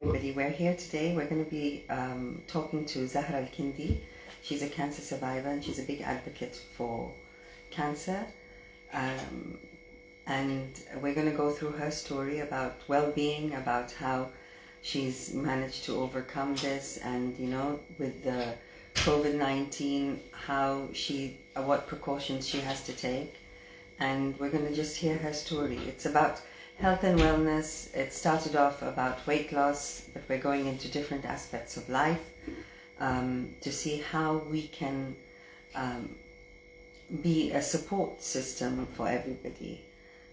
Everybody, we're here today. We're going to be talking to Zahra Al-Kindi. She's a cancer survivor and she's a big advocate for cancer. And we're going to go through her story about well-being, about how she's managed to overcome this, and with the COVID-19, what precautions she has to take. And we're going to just hear her story. It's about health and wellness. It started off about weight loss, but we're going into different aspects of life to see how we can be a support system for everybody,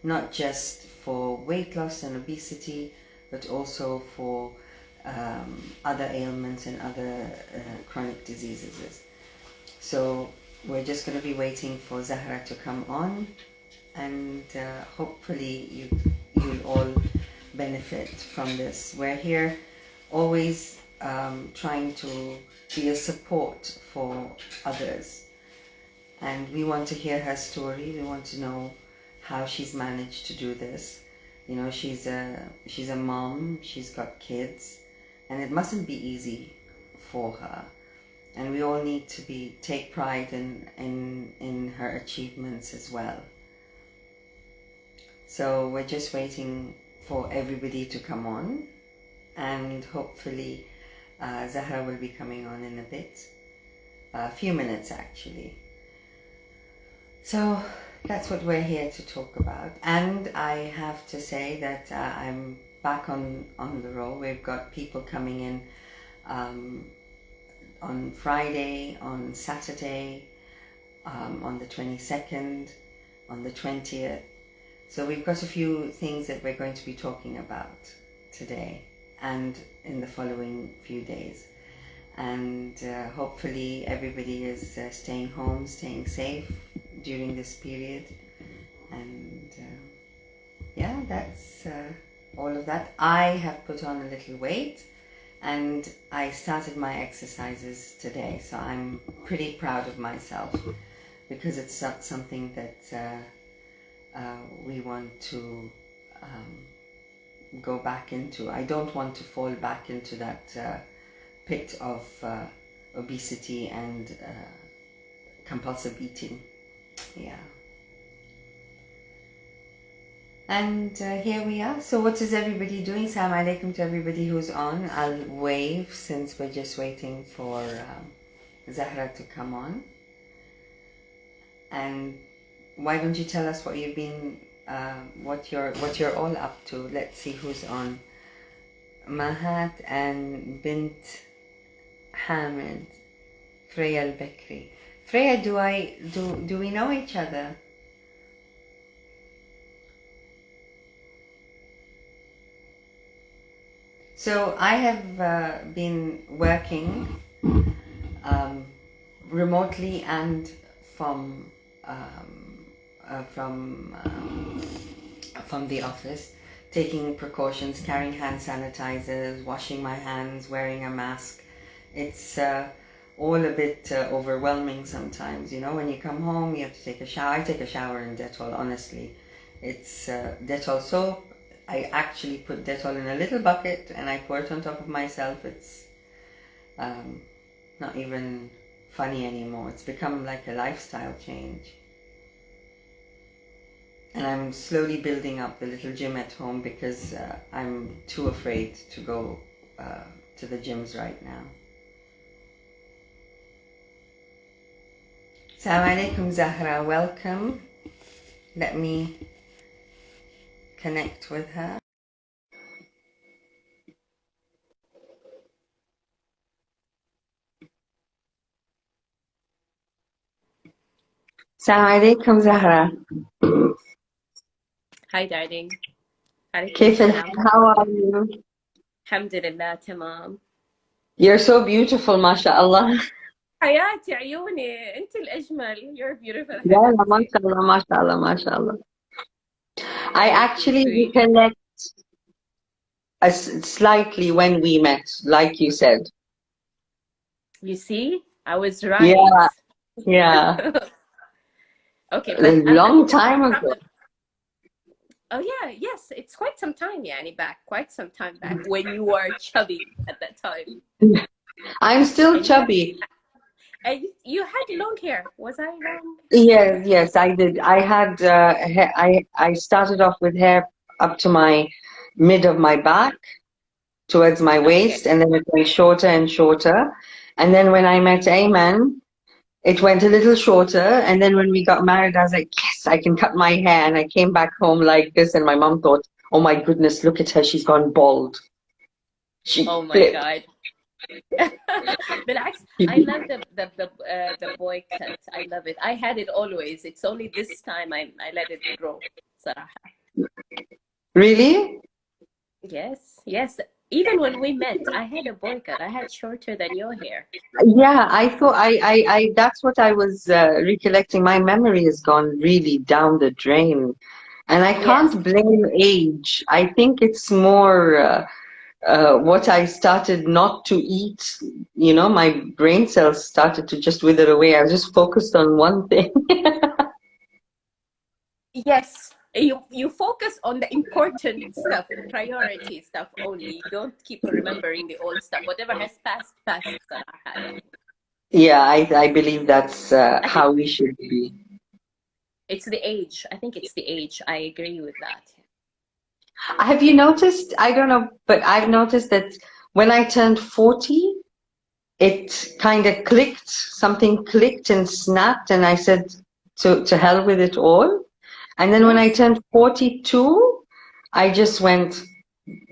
not just for weight loss and obesity, but also for other ailments and other chronic diseases. So we're just going to be waiting for Zahra to come on, and hopefully you'll all benefit from this. We're here always trying to be a support for others, and we want to hear her story. We want to know how she's managed to do this. She's a mom, she's got kids, and it mustn't be easy for her. And we all need to take pride in her achievements as well. So we're just waiting for everybody to come on, and hopefully Zahra will be coming on in a bit, a few minutes actually. So that's what we're here to talk about. And I have to say that I'm back on the roll. We've got people coming in on Friday, on Saturday, on the 22nd, on the 20th. So we've got a few things that we're going to be talking about today and in the following few days. And hopefully everybody is staying home, staying safe during this period. And yeah, that's all of that. I have put on a little weight and I started my exercises today. So I'm pretty proud of myself because it's not something that we want to go back into. I don't want to fall back into that pit of obesity and compulsive eating. Yeah. And here we are. So what is everybody doing? Salam alaikum to everybody who's on. I'll wave since we're just waiting for Zahra to come on. And why don't you tell us what you've been, what you're all up to? Let's see who's on. Mahat and Bint Hamid, Freya al-Bakri. Freya, do we know each other? So I have been working remotely and from the office, taking precautions, carrying hand sanitizers, washing my hands, wearing a mask. It's all a bit overwhelming sometimes. When you come home, you have to take a shower. I take a shower in Dettol, honestly. It's Dettol soap. I actually put Dettol in a little bucket and I pour it on top of myself. It's not even funny anymore. It's become like a lifestyle change. And I'm slowly building up the little gym at home because I'm too afraid to go to the gyms right now. Assalamu alaikum, Zahra. Welcome. Let me connect with her. Assalamu alaikum, Zahra. Hi darling. كيف الحال? How are you? الحمد لله تمام. You're so beautiful, mashallah. حياتي عيوني انت الاجمل. You're beautiful Yeah, حبيبتي. mashallah. I actually recollect slightly when we met, like you said. You see, I was right. Yeah. Okay, A long time ago. Oh yeah, yes, it's quite some time يعني back, quite some time back when you were chubby at that time. I'm still And you had chubby. you had long hair. Was I wrong? Yes, yes, I did. I had I started off with hair up to my mid of my back towards my Okay. waist, and then it went shorter and shorter. And then when I met Ayman, it went a little shorter. And then when we got married, I was like, yes, I can cut my hair. And I came back home like this, and my mom thought, oh my goodness, look at her, she's gone bald. She Oh my flipped. God. بالعكس, I love the boy cut. I love it. I had it always. It's only this time I let it grow. صراحة. Really? Yes, yes. Even when we met, I had a boy cut. I had shorter than your hair. Yeah, I thought that's what I was recollecting. My memory has gone really down the drain. And I Yes. can't blame age. I think it's more what I started not to eat. You know, my brain cells started to just wither away. I was just focused on one thing. Yes. You focus on the important stuff, priority stuff only. You don't keep remembering the old stuff. Whatever has passed, passed. صراحة يعني. Yeah, I believe that's I think how we should be. it's the age. I think it's the age. I agree with that. Have you noticed? I don't know, but I've noticed that when I turned 40, it kind of clicked, something clicked and snapped, and I said, to hell with it all. And then when I Yes. turned 42, I just went,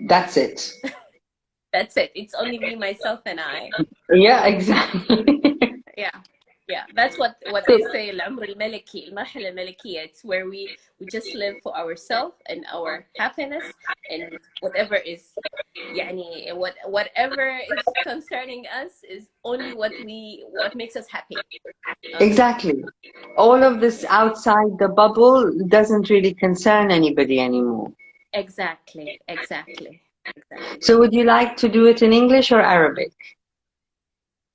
that's it. That's it. It's only me, myself, and I. Yeah, exactly. Yeah. Yeah. That's what So, they say, العمر الملكي, المرحلة الملكية. It's where we just live for ourselves and our happiness and whatever is يعني whatever is concerning us is only what makes us happy. Okay. exactly. All of this outside the bubble doesn't really concern anybody anymore. Exactly. Exactly. So would you like to do it in English or Arabic?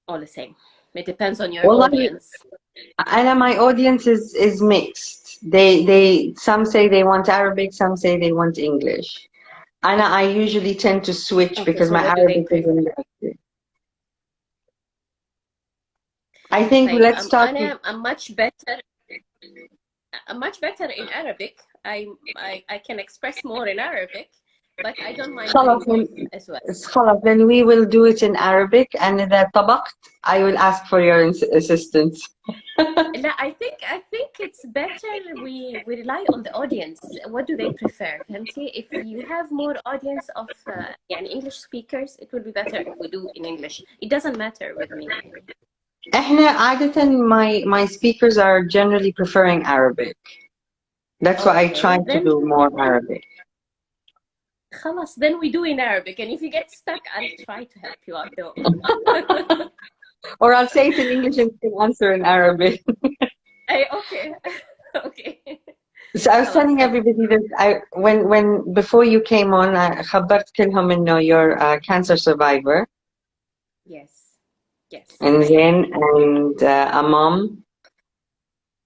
All the same. It depends on your Wallahi, audience. I know my audience is mixed. They some say they want Arabic, some say they want English. And I usually tend to switch Okay, because so my what do they Arabic is prefer? in. I think طيب, let's start with I'm much better in Arabic. I can express more in Arabic, but I don't mind doing خلاص both as well. خلاص, then we will do it in Arabic, and إذا طبقت I will ask for your assistance. لا, I think it's better we rely on the audience. What do they prefer? فهمتي? If you have more audience of يعني English speakers, it will be better if we do in English. It doesn't matter with me. احنا عادة my speakers are generally preferring Arabic. That's why I try Okay, to then do more Arabic. خلاص, then we do in Arabic. And if you get stuck, I'll try to help you out though. Or I'll say it in English and you can answer in Arabic. Okay. Okay. So I was خلاص, telling everybody that when before you came on, خبرت كلهم إنه you're a cancer survivor. yes. Yes, And I am. then and a mom,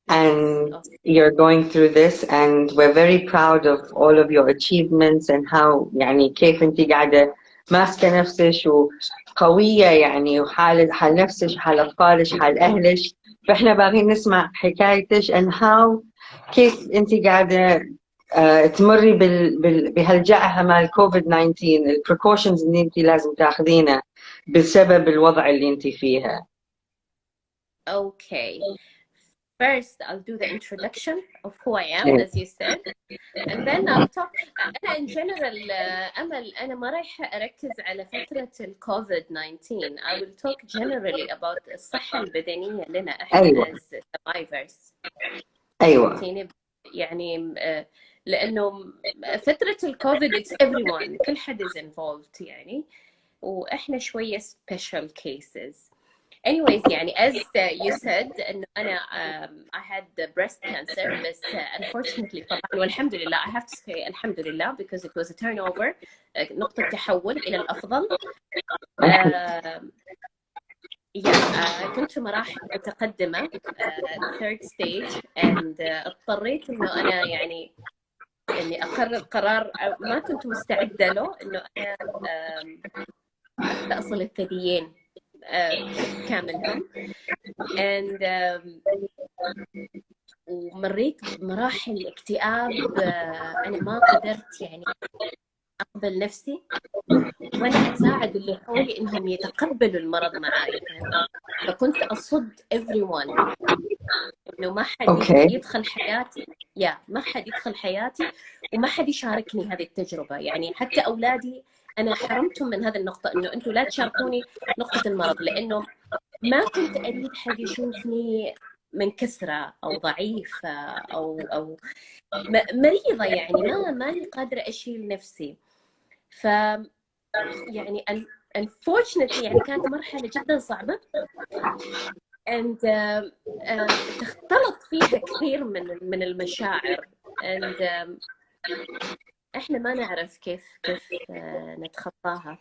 Yes. and Oh, you're going through this, and we're very proud of all of your achievements and how يعني كيف انتي قاعدة ماسكة نفسك وقوية يعني حال نفسك حال أطفالك حال أهلك. فإحنا باغيين نسمع حكايتك and how كيف انتي قاعدة تمري بهالجائحة مال كوفيد 19 البريكوشنز اللي انتي لازم تاخذينها بسبب الوضع اللي انتي فيها. okay. First, I'll do the introduction of who I am, إيه. as you said, and then I'll talk. أنا in general, أمل, أنا ما رايحة أركز على فترة الكوفيد 19. I will talk generally about الصحة البدنية لنا إحنا أيوة as survivors. أيوة فهمتيني؟ يعني لأنه فترة الكوفيد it's everyone, كل حد is involved يعني, وإحنا شوية special cases. Anyways, يعني as you said إنه أنا I had the breast cancer, بس unfortunately طبعا والحمد لله, I have to say الحمد لله because it was a turnover, نقطة تحول إلى الأفضل. كنت في مراحل متقدمة, third stage, and اضطريت إنه أنا يعني اني اقرر قرار ما كنت مستعده له، انه انا اصل الثديين كاملهم. and ومريت بمراحل اكتئاب، انا ما قدرت يعني اقبل نفسي وانا اساعد اللي حولي انهم يتقبلوا المرض معي. فكنت اصد everyone انه ما حد يدخل حياتي، ما حد يدخل حياتي وما حد يشاركني هذه التجربه. يعني حتى اولادي انا حرمتهم من هذه النقطه، انه انتم لا تشاركوني نقطه المرض، لانه ما كنت اريد حد يشوفني منكسره او ضعيفه او مريضه، يعني ماني قادره اشيل نفسي. ف يعني unfortunately يعني كانت مرحله جدا صعبه، and تختلط فيها كثير من المشاعر، and احنا ما نعرف كيف نتخطاها.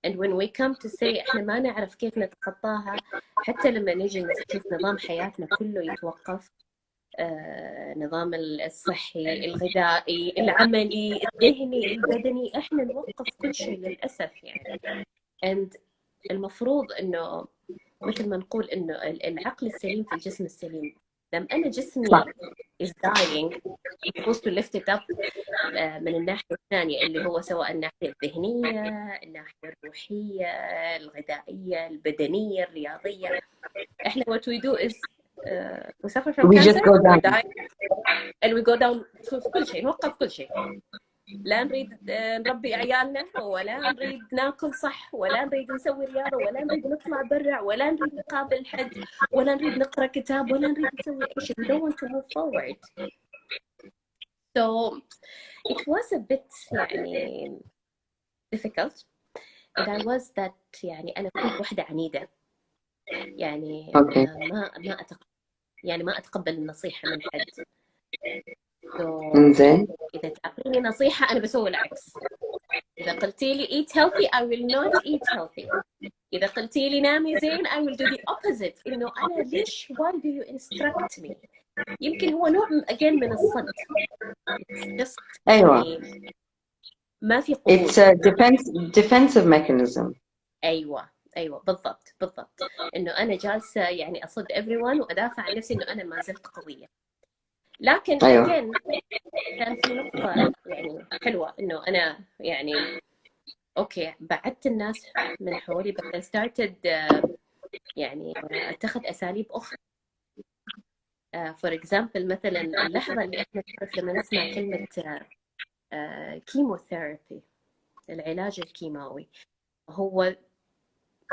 and when we come to say احنا ما نعرف كيف نتخطاها، حتى لما نجي نشوف نظام حياتنا كله يتوقف، نظام الصحي، الغذائي، العملي، الذهني، البدني، احنا نوقف كل شيء للاسف يعني. and المفروض انه مثل ما نقول انه العقل السليم في الجسم السليم. لما انا جسمي is dying supposed to lift it up من الناحيه الثانيه، اللي هو سواء الناحيه الذهنيه، الناحيه الروحيه، الغذائيه، البدنيه، الرياضيه. احنا what we do is we suffer from we cancer, just go down. we die and we go down في كل شيء، نوقف كل شيء. لا نريد نربي عيالنا، ولا نريد ناكل صح، ولا نريد نسوي رياضة، ولا نريد نطلع برا، ولا نريد نقابل حد، ولا نريد نقرأ كتاب، ولا نريد نسوي أي شيء. We don't want to move forward. So it was a bit يعني difficult, and I was that يعني أنا كنت واحدة عنيدة، يعني ما أتقبل النصيحة من حد. إذا تعطيني نصيحة أنا بسوي العكس. إذا قلتي لي eat healthy I will not eat healthy. إذا قلتي لي نامي زين I will do the opposite. إنه أنا ليش why do you instruct me؟ يمكن هو نوع again من الصد. It's just أيوة. ما في قبول. It's a defensive mechanism. أيوة بالضبط. إنه أنا جالسة يعني أصد everyone وأدافع عن نفسي إنه أنا ما زلت قوية. لكن أيوة. again كان في نقطة يعني حلوة، إنه أنا يعني أوكي بعدت الناس من حولي، but I started يعني أتخذ أساليب أخرى. for example مثلا اللحظة اللي إحنا نعرف لما نسمع كلمة chemotherapy، العلاج الكيماوي، هو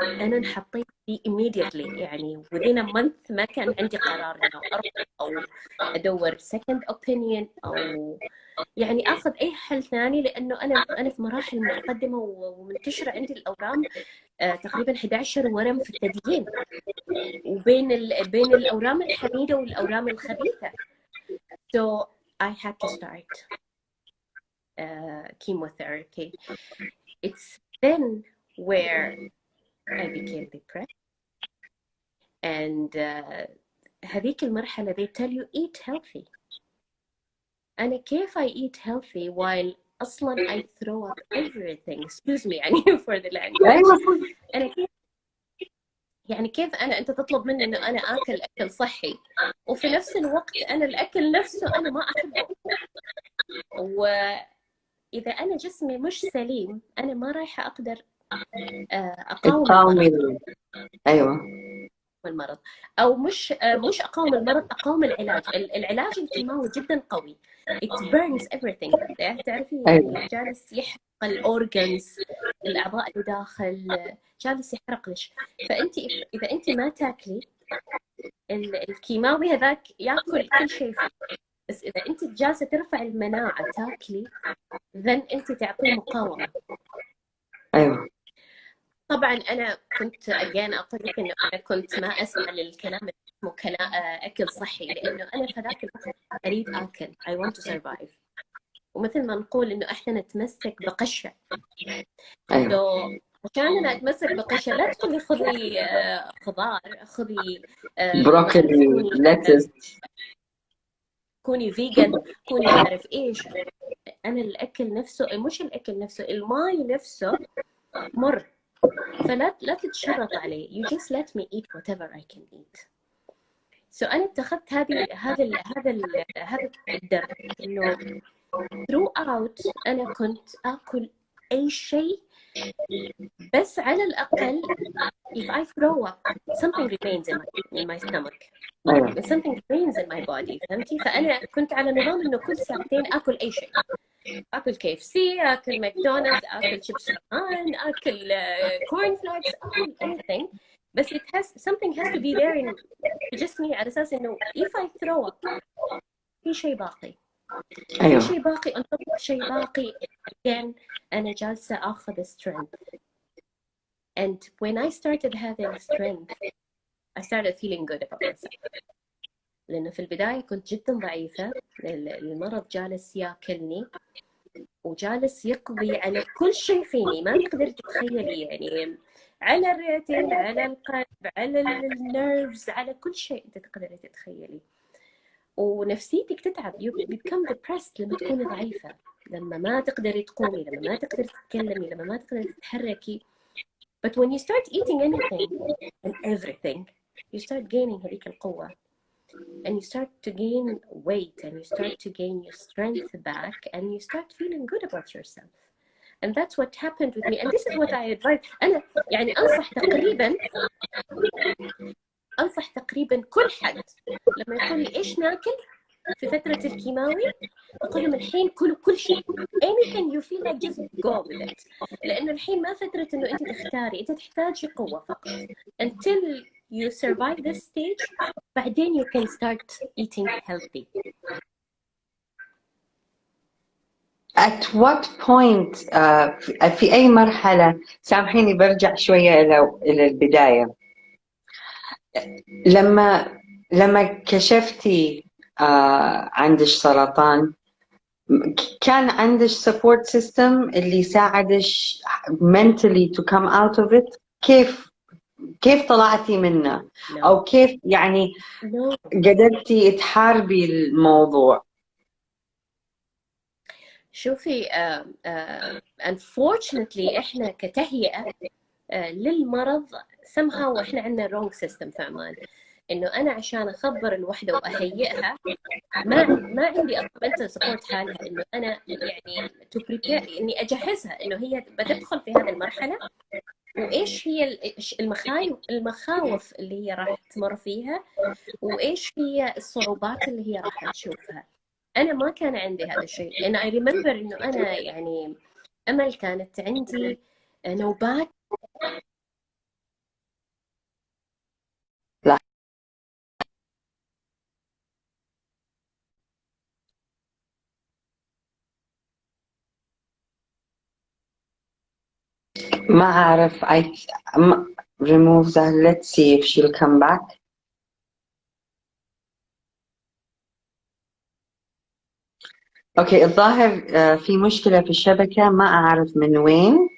أنا انحطيت فيه immediately، يعني within a month ما كان عندي قرار إنه أروح أو أدور second opinion أو يعني آخذ أي حل ثاني، لأنه أنا في مراحل متقدمة ومنتشرة عندي الأورام، تقريبا 11 ورم في الثديين، وبين بين الأورام الحميدة والأورام الخبيثة. So I had to start chemotherapy. It's then where I became depressed, and هذيك المرحلة they tell you eat healthy. أنا كيف I eat healthy while أصلاً I throw up everything, excuse me يعني for the language. أنا كيف أنت تطلب مني إنه أنا أكل صحي، وفي نفس الوقت أنا الأكل نفسه أنا ما أحبه. وإذا أنا جسمي مش سليم أنا ما رايحة أقدر أقاوم المرض. أيوة. المرض أو مش أقاوم المرض، أقاوم العلاج الكيماوي جدا قوي. it burns everything. تعرفي يعني جالس يحرق الأورجنز، الأعضاء اللي داخل جالس يحرق لش. فأنت إذا أنت ما تاكلي الكيماوي هذاك ياكل كل شيء فيه، بس إذا أنت جالسة ترفع المناعة تاكلي then أنت تعطيه مقاومة. أيوة. طبعا أنا كنت أقول لك إنه أنا كنت ما أسمع للكلام اللي اسمه أكل صحي، لأنه أنا في ذاك الوقت أريد أكل I want to survive. ومثل ما نقول إنه إحنا نتمسك بقشة. أيوة. عشان أنا أتمسك بقشة لا تقولي خذي خضار، خذي بروكلي، لتس، كوني فيجن، كوني ما أعرف إيش. أنا الأكل نفسه، مش الأكل نفسه، الماي نفسه مر، فلا تتشرط عليه. you just let me eat whatever I can eat. so أنا اتخذت هذا الدرس، إنه throughout أنا كنت آكل أي شيء، بس على الأقل if I throw up something remains in my stomach and something remains in my body. فهمتي؟ فأنا كنت على نظام إنه كل ساعتين آكل أي شيء، آكل KFC، آكل ماكدونالدز، آكل شيبس مان، آكل corn flakes، آكل anything، بس something has to be there in جسمي، على أساس إنه if I throw up في شيء باقي، في شيء باقي، أنطبق شيء باقي. again أنا جالسة آخذ strength. And when I started having strength I started feeling good about myself. لأنه في البداية كنت جدا ضعيفة، المرض جالس ياكلني وجالس يقضي على كل شيء فيني، ما تقدر تتخيلي يعني، على الرئتين، على القلب، على النيرفز، على كل شيء أنت تقدري تتخيلي. ونفسيتك تتعب، you become depressed لما تكوني ضعيفة، لما ما تقدري تقومي، لما ما تقدري تتكلمي، لما ما تقدري تتحركي. But when you start eating anything and everything, you start gaining هذيك القوة, and you start to gain weight, and you start to gain your strength back, and you start feeling good about yourself. And that's what happened with me, and this is what I advise. أنا يعني أنصح تقريبا كل حد لما يقول لي إيش ناكل في فترة الكيماوي، أقول لهم الحين كلوا كل شيء، anything you feel like just go with it. لأنه الحين ما فترة إنه أنت تختاري، أنت تحتاجي قوة فقط until you survive this stage. بعدين you can start eating healthy. At what point في أي مرحلة، سامحيني برجع شوية إلى البداية، لما كشفتي عندش سرطان، كان عندش support system اللي يساعدش mentally to come out of it؟ كيف طلعتي منه؟ أو كيف يعني قدرتي تحاربي الموضوع؟ شوفي unfortunately إحنا كتهيئة للمرض somehow إحنا عندنا wrong system في عمان، إنه أنا عشان أخبر الوحدة وأهيئها ما عندي mental support حالها، إنه أنا يعني to prepare، إني أجهزها إنه هي بتدخل في هذه المرحلة، وإيش هي المخاوف اللي هي راح تمر فيها، وإيش هي الصعوبات اللي هي راح تشوفها. أنا ما كان عندي هذا الشيء. أنا I remember إنه أنا يعني أمل كانت عندي نوبات. لا ما أعرف. remove that. Let's see if she'll come back. اوكي، الظاهر في مشكلة في الشبكة، ما أعرف من وين،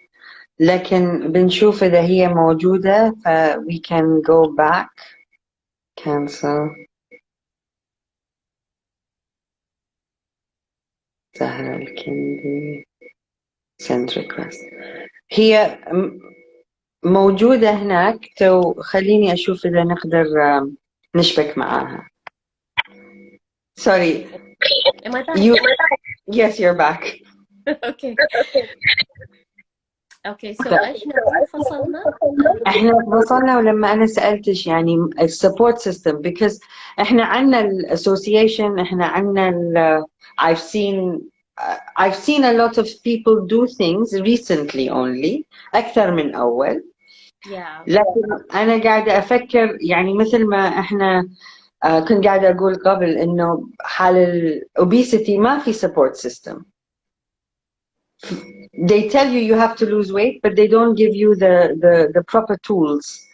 لكن بنشوف إذا هي موجودة ف we can go back. cancel. زهرة الكندي send request. هي موجودة هناك، خليني أشوف إذا نقدر نشبك معاها. Sorry. Am I back? Yes, you're back. Okay. Okay, so احنا احنا فصلنا ولما انا سألتش يعني support system because احنا عندنا association، احنا عندنا I've seen a lot of people do things recently only أكثر من أول. لكن أنا قاعدة أفكر يعني مثل ما احنا كنت قاعدة أقول قبل إنه حال obesity ما في support system. They tell you have to lose weight but they don't give you the proper tools.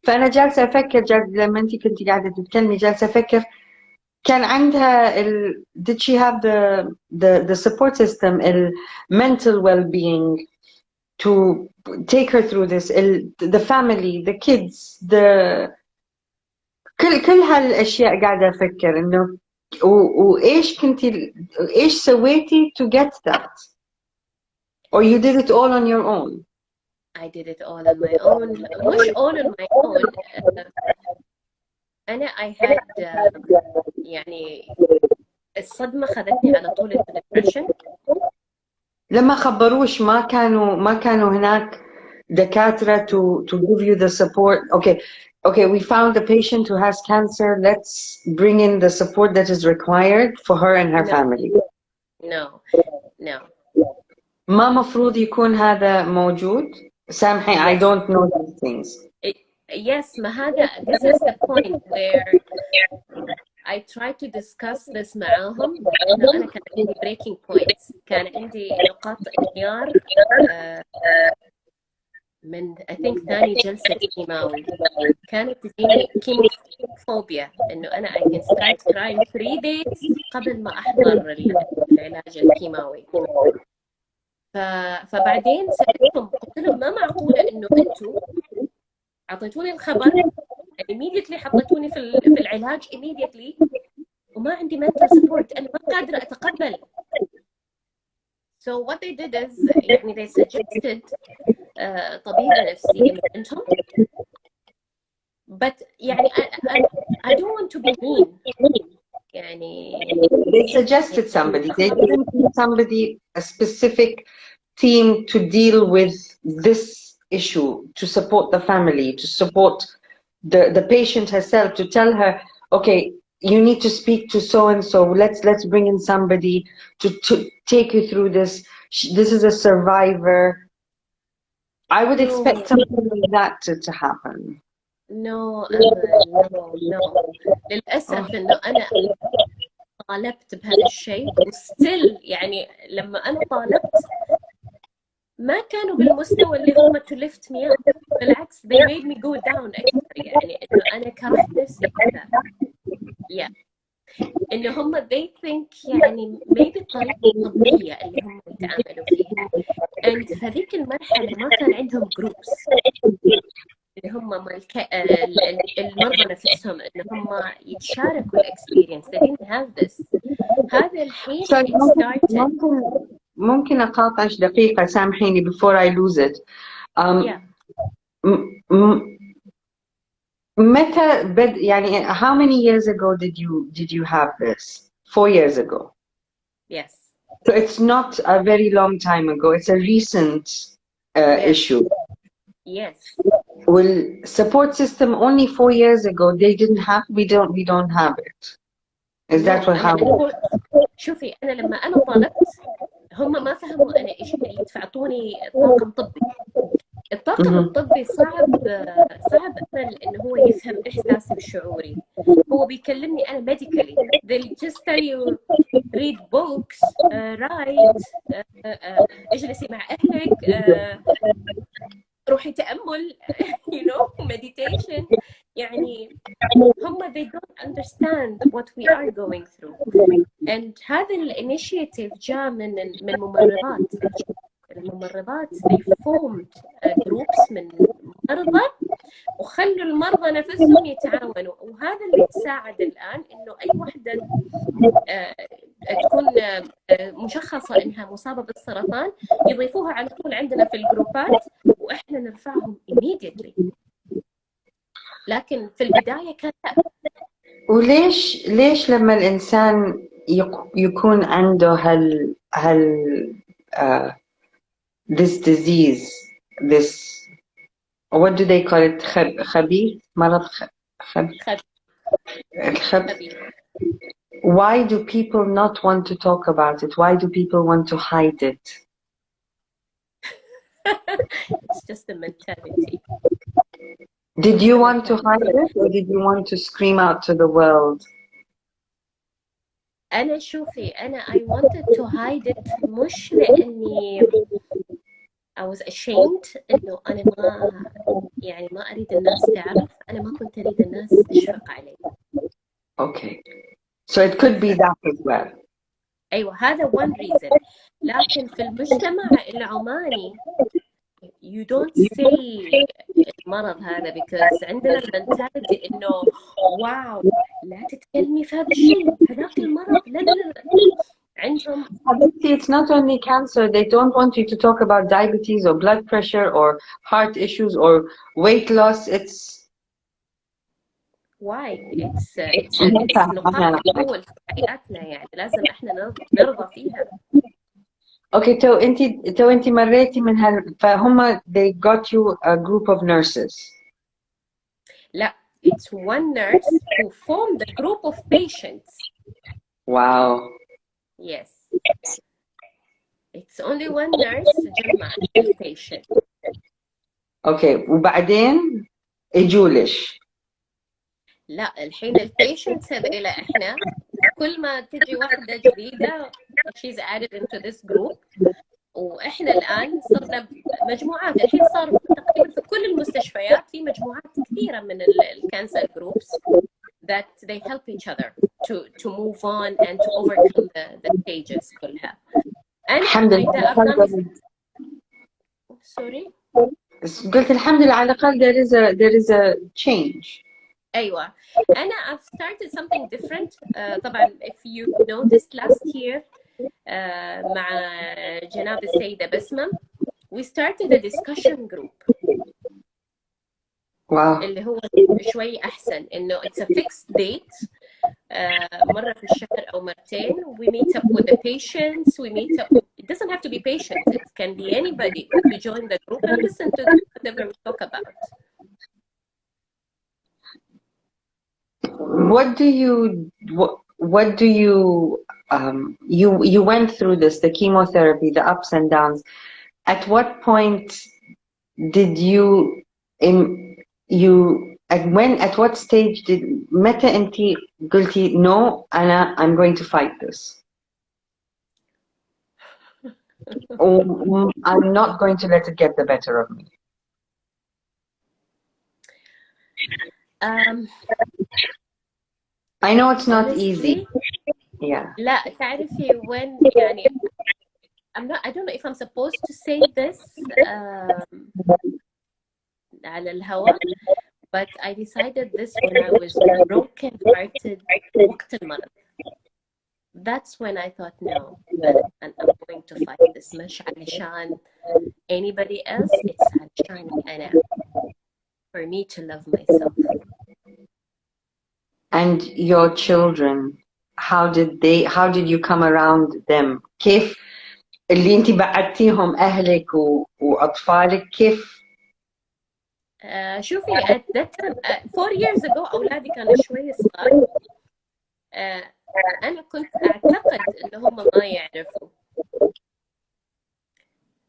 فأنا جالسة أفكر لما أنت كنت قاعدة تتكلمي جالسة أفكر كان عندها did she have the support system, mental well-being to take her through this, the family, the kids, كل هالأشياء قاعدة أفكر إنه وإيش كنتي إيش سويتي to get that? Or you did it all on your own? I did it all on my own. مش all on my own. أنا I had يعني الصدمة خذتني على طول الدبريشن. لما خبروش ما كانوا هناك دكاترة to give you the support. Okay, we found a patient who has cancer. Let's bring in the support that is required for her and her family. No. ما مفروض يكون هذا موجود؟ سامحي, I don't know these things. Yes, ما هذا this is the point where I try to discuss this معاهم. إنه أنا كان عندي breaking points، كان عندي نقاط انهيار من I think ثاني جلسة كيماوي. كانت تجيني كيموفوبيا، إنه أنا I can start crying 3 days قبل ما أحضر العلاج الكيماوي. فبعدين سألتهم، قلت لهم ما معقولة إنه أنتم أعطيتوني الخبر immediately حطيتوني في العلاج immediately وما عندي mental support، أنا ما قادرة أتقبل. So what they did is يعني they suggested طبيبة نفسية من عندهم. But يعني I don't want to be mean. يعني they suggested somebody. They didn't need somebody, a specific team to deal with this issue, to support the family, to support the patient herself, to tell her, okay, you need to speak to so and so. Let's bring in somebody to take you through this. This is a survivor. I would expect something like that to happen. No. للأسف إنه أنا طالبت بهذا الشيء وستيل يعني لما أنا طالبت ما كانوا بالمستوى اللي هم to lift me up. بالعكس they made me go down أكثر. يعني إنه أنا كرهت نفسي أكثر. إنه هم they think يعني maybe الطريقة الطبية اللي هم يتعاملوا فيها. and في هذيك المرحلة ما كان عندهم groups اللي هم المرضى نفسهم إن هم يتشاركوا الإكسبيرينس. they didn't have this. هذا الحين it started. ممكن أقاطعش دقيقة سامحيني before I lose it. متى يعني how many years ago did you have this? 4 years ago. Yes. So it's not a very long time ago. It's a recent issue. Yes. Well, support system only 4 years ago they didn't have. We don't have it. Is that what happened? شوفي أنا لما أنا طالبت هم ما فهموا أنا إيش يدفعوني طاقم طبي. الطاقم الطبي صعب أمل إنه هو يفهم إحساسي وشعوري. هو بيكلمني أنا medically. They'll just tell you read books, write, اجلسي مع أهلك, روحي تأمل, you know, meditation. يعني هم they don't understand what we are going through. and هذا الانيشيتيف جاء من ممرضات. الممرضات they formed groups من مرضى وخلوا المرضى نفسهم يتعاونوا. وهذا اللي تساعد الآن إنه أي وحدة تكون مشخصة إنها مصابة بالسرطان يضيفوها على طول عندنا في الجروبات وإحنا نرفعهم immediately. لكن في البداية كان لا. وليش لما الإنسان يكون عنده this disease, this, what do they call it, خبيث, مرض خبيث. Why do people not want to talk about it? Why do people want to hide it? It's just a mentality. Did you want to hide it or did you want to scream out to the world? أنا شوفي أنا I wanted to hide it مش لأني I was ashamed إنه أنا ما أريد الناس تعرف. أنا ما كنت أريد الناس تشفق علي. Okay. So it could be that as well. أيوة هذا one reason. لكن في المجتمع العماني you don't say المرض هذا because عندنا المنتاليتي إنه واو لا تتكلمي في هذا الشيء، هذاك المرض، لا لا لا. عندهم it's not only cancer. They don't want you to talk about diabetes or blood pressure or heart issues or weight loss. It's why it's نقاط الأول في حياتنا، يعني لازم إحنا نرضى فيها. Okay, تو انتي مريتي من فهم they got you a group of nurses. لا, it's one nurse who formed a group of patients. Wow. Yes. It's only one nurse جمع patient. Okay, وبعدين اجولش. لا, الحين البيشنتس هذول احنا كل ما تجي واحدة جديدة she's added into this group. واحنا الان صرنا مجموعات، الحين صار تقريبا في كل المستشفيات في مجموعات كثيرة من الكانسر جروبس that they help each other to move on and to overcome the stages كلها. الحمد لله. Sorry. قلت الحمد لله على الأقل there is a change. أيوة. I've started something different. طبعا if you noticed last year مع جناب السيدة بسمة we started a discussion group. واو. اللي هو شوي أحسن إنه it's a fixed date مرة في الشهر أو مرتين. We meet up with the patients. We meet up. It doesn't have to be patients. It can be anybody to join the group and listen to whatever we talk about. What do you you went through this, the chemotherapy, the ups and downs. At what point did at what stage did متى انتي قلتي no I'm going to fight this? I'm not going to let it get the better of me. I know it's not easy. Yeah. لا, تعرفي when يعني I don't know if I'm supposed to say this على الهواء, but I decided this when I was broken hearted وقت المرض. That's when I thought no, and I'm going to fight this. مش علشان anybody else, it's علشان أنا, for me to love myself. And your children, how did you come around them? كيف اللي انتي بعدتيهم أهلك وأطفالك كيف؟ شوفي at that time 4 years ago أولادي كانوا شوي صغار. أنا كنت أعتقد إن هم ما يعرفوا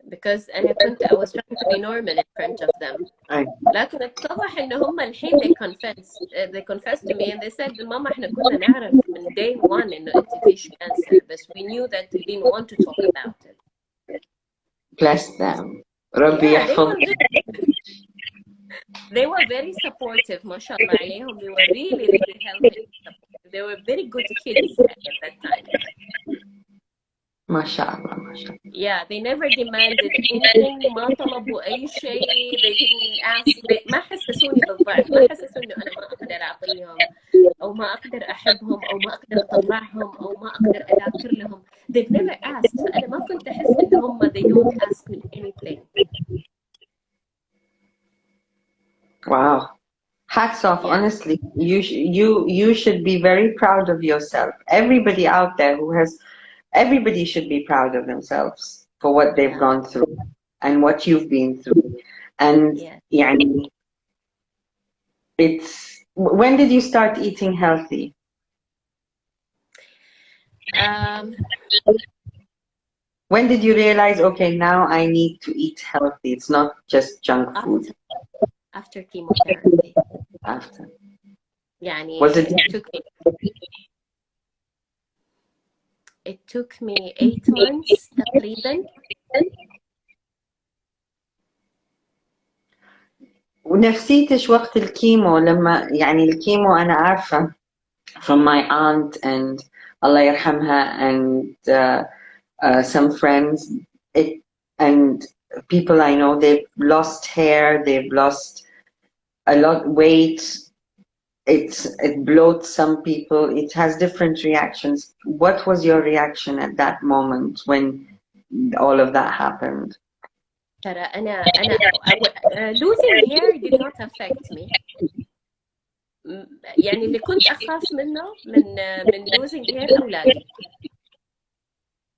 because أنا كنت I was trying to be normal in front of them. لكن اتضح إن هم الحين they confessed to me and they said ماما إحنا كنا نعرف من day one إنه أنت فيش cancer بس we knew that we didn't want to talk about it. Bless them. ربي يحفظ. They were very supportive ما شاء الله عليهم. They were really helping. They were very good kids at that time. ما شاء الله ما شاء الله. Yeah, they never demanded anything. ما طلبوا أي شيء. They didn't ask. ما حسسوني بالضعف. ما حسسوني إنه أنا ما أقدر أعطيهم أو ما أقدر أحبهم أو ما أقدر أطلعهم أو ما أقدر أذاكر لهم. They've never asked. فأنا ما كنت أحس إن هم they don't ask me anything. Wow. Hats off, yeah. Honestly. You should be very proud of yourself. Everybody out there everybody should be proud of themselves for what they've gone through and what you've been through. And يعني when did you start eating healthy? When did you realize, okay, now I need to eat healthy? It's not just junk food. After chemotherapy. After. يعني was it took me 8 months تقريبا. ونفسيتش وقت الكيمو لما يعني الكيمو أنا عارفة from my aunt and الله يرحمها and some friends and people I know, they've lost hair, they've lost a lot weight. It bloats some people. It has different reactions. What was your reaction at that moment when all of that happened? ترى أنا losing hair did not affect me. يعني اللي كنت أخاف منه من losing hair أولادي.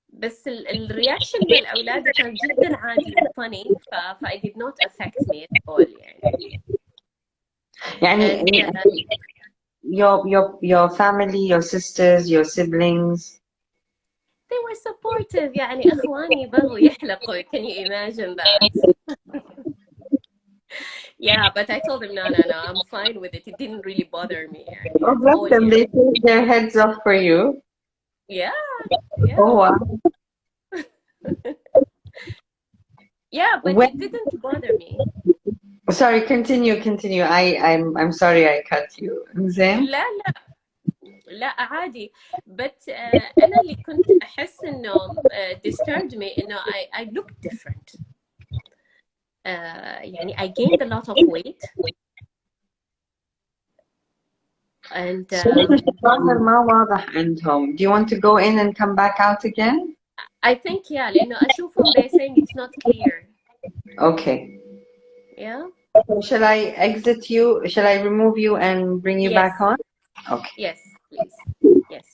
بس الرياكشن من الأولاد كان جدا عادي وفاني، ف it did not affect me at all يعني. your family, your sisters, your siblings, they were supportive. يعني أخواني بغوا يحلقوا. Can you imagine that? Yeah, but I told them no, I'm fine with it. It didn't really bother me يعني. oh bless them, they take their heads off for you. Yeah. Oh wow. Yeah, but it didn't bother me. Sorry, continue. I'm sorry I cut you. زين؟ لا عادي. But أنا اللي كنت أحس إنه disturbed me إنه I look different. يعني I gained a lot of weight. And ما واضح عندهم. Do you want to go in and come back out again? I think yeah, لأنه أشوفهم they're saying it's not clear. Okay. Yeah. Shall I exit you? Shall I remove you and bring you back on? Okay. Yes, please. Yes.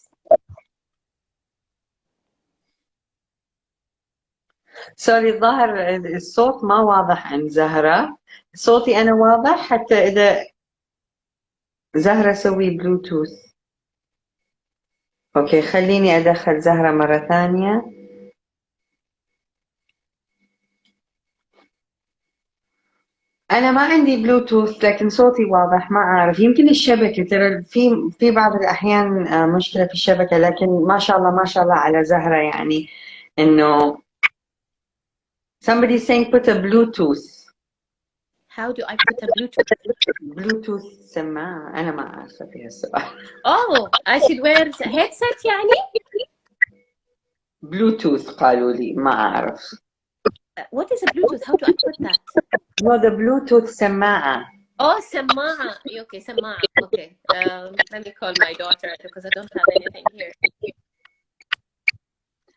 سوري الظاهر الصوت ما واضح عند زهرة. صوتي أنا واضح حتى إذا زهرة سوي بلوتوث. أوكي خليني أدخل زهرة مرة ثانية. أنا ما عندي بلوتوث لكن صوتي واضح. ما أعرف يمكن الشبكة، ترى في بعض الأحيان مشكلة في الشبكة، لكن ما شاء الله على زهرة يعني إنه somebody saying put a Bluetooth. How do I put a Bluetooth? Bluetooth سماعة. أنا ما أعرف فيها السؤال. Oh, I should wear headset يعني؟ Bluetooth قالوا لي ما أعرف. What is a Bluetooth? How do I put that? No, the Bluetooth سماعة. Oh, سماعة. Okay, سماعة. Okay. Let me call my daughter because I don't have anything here.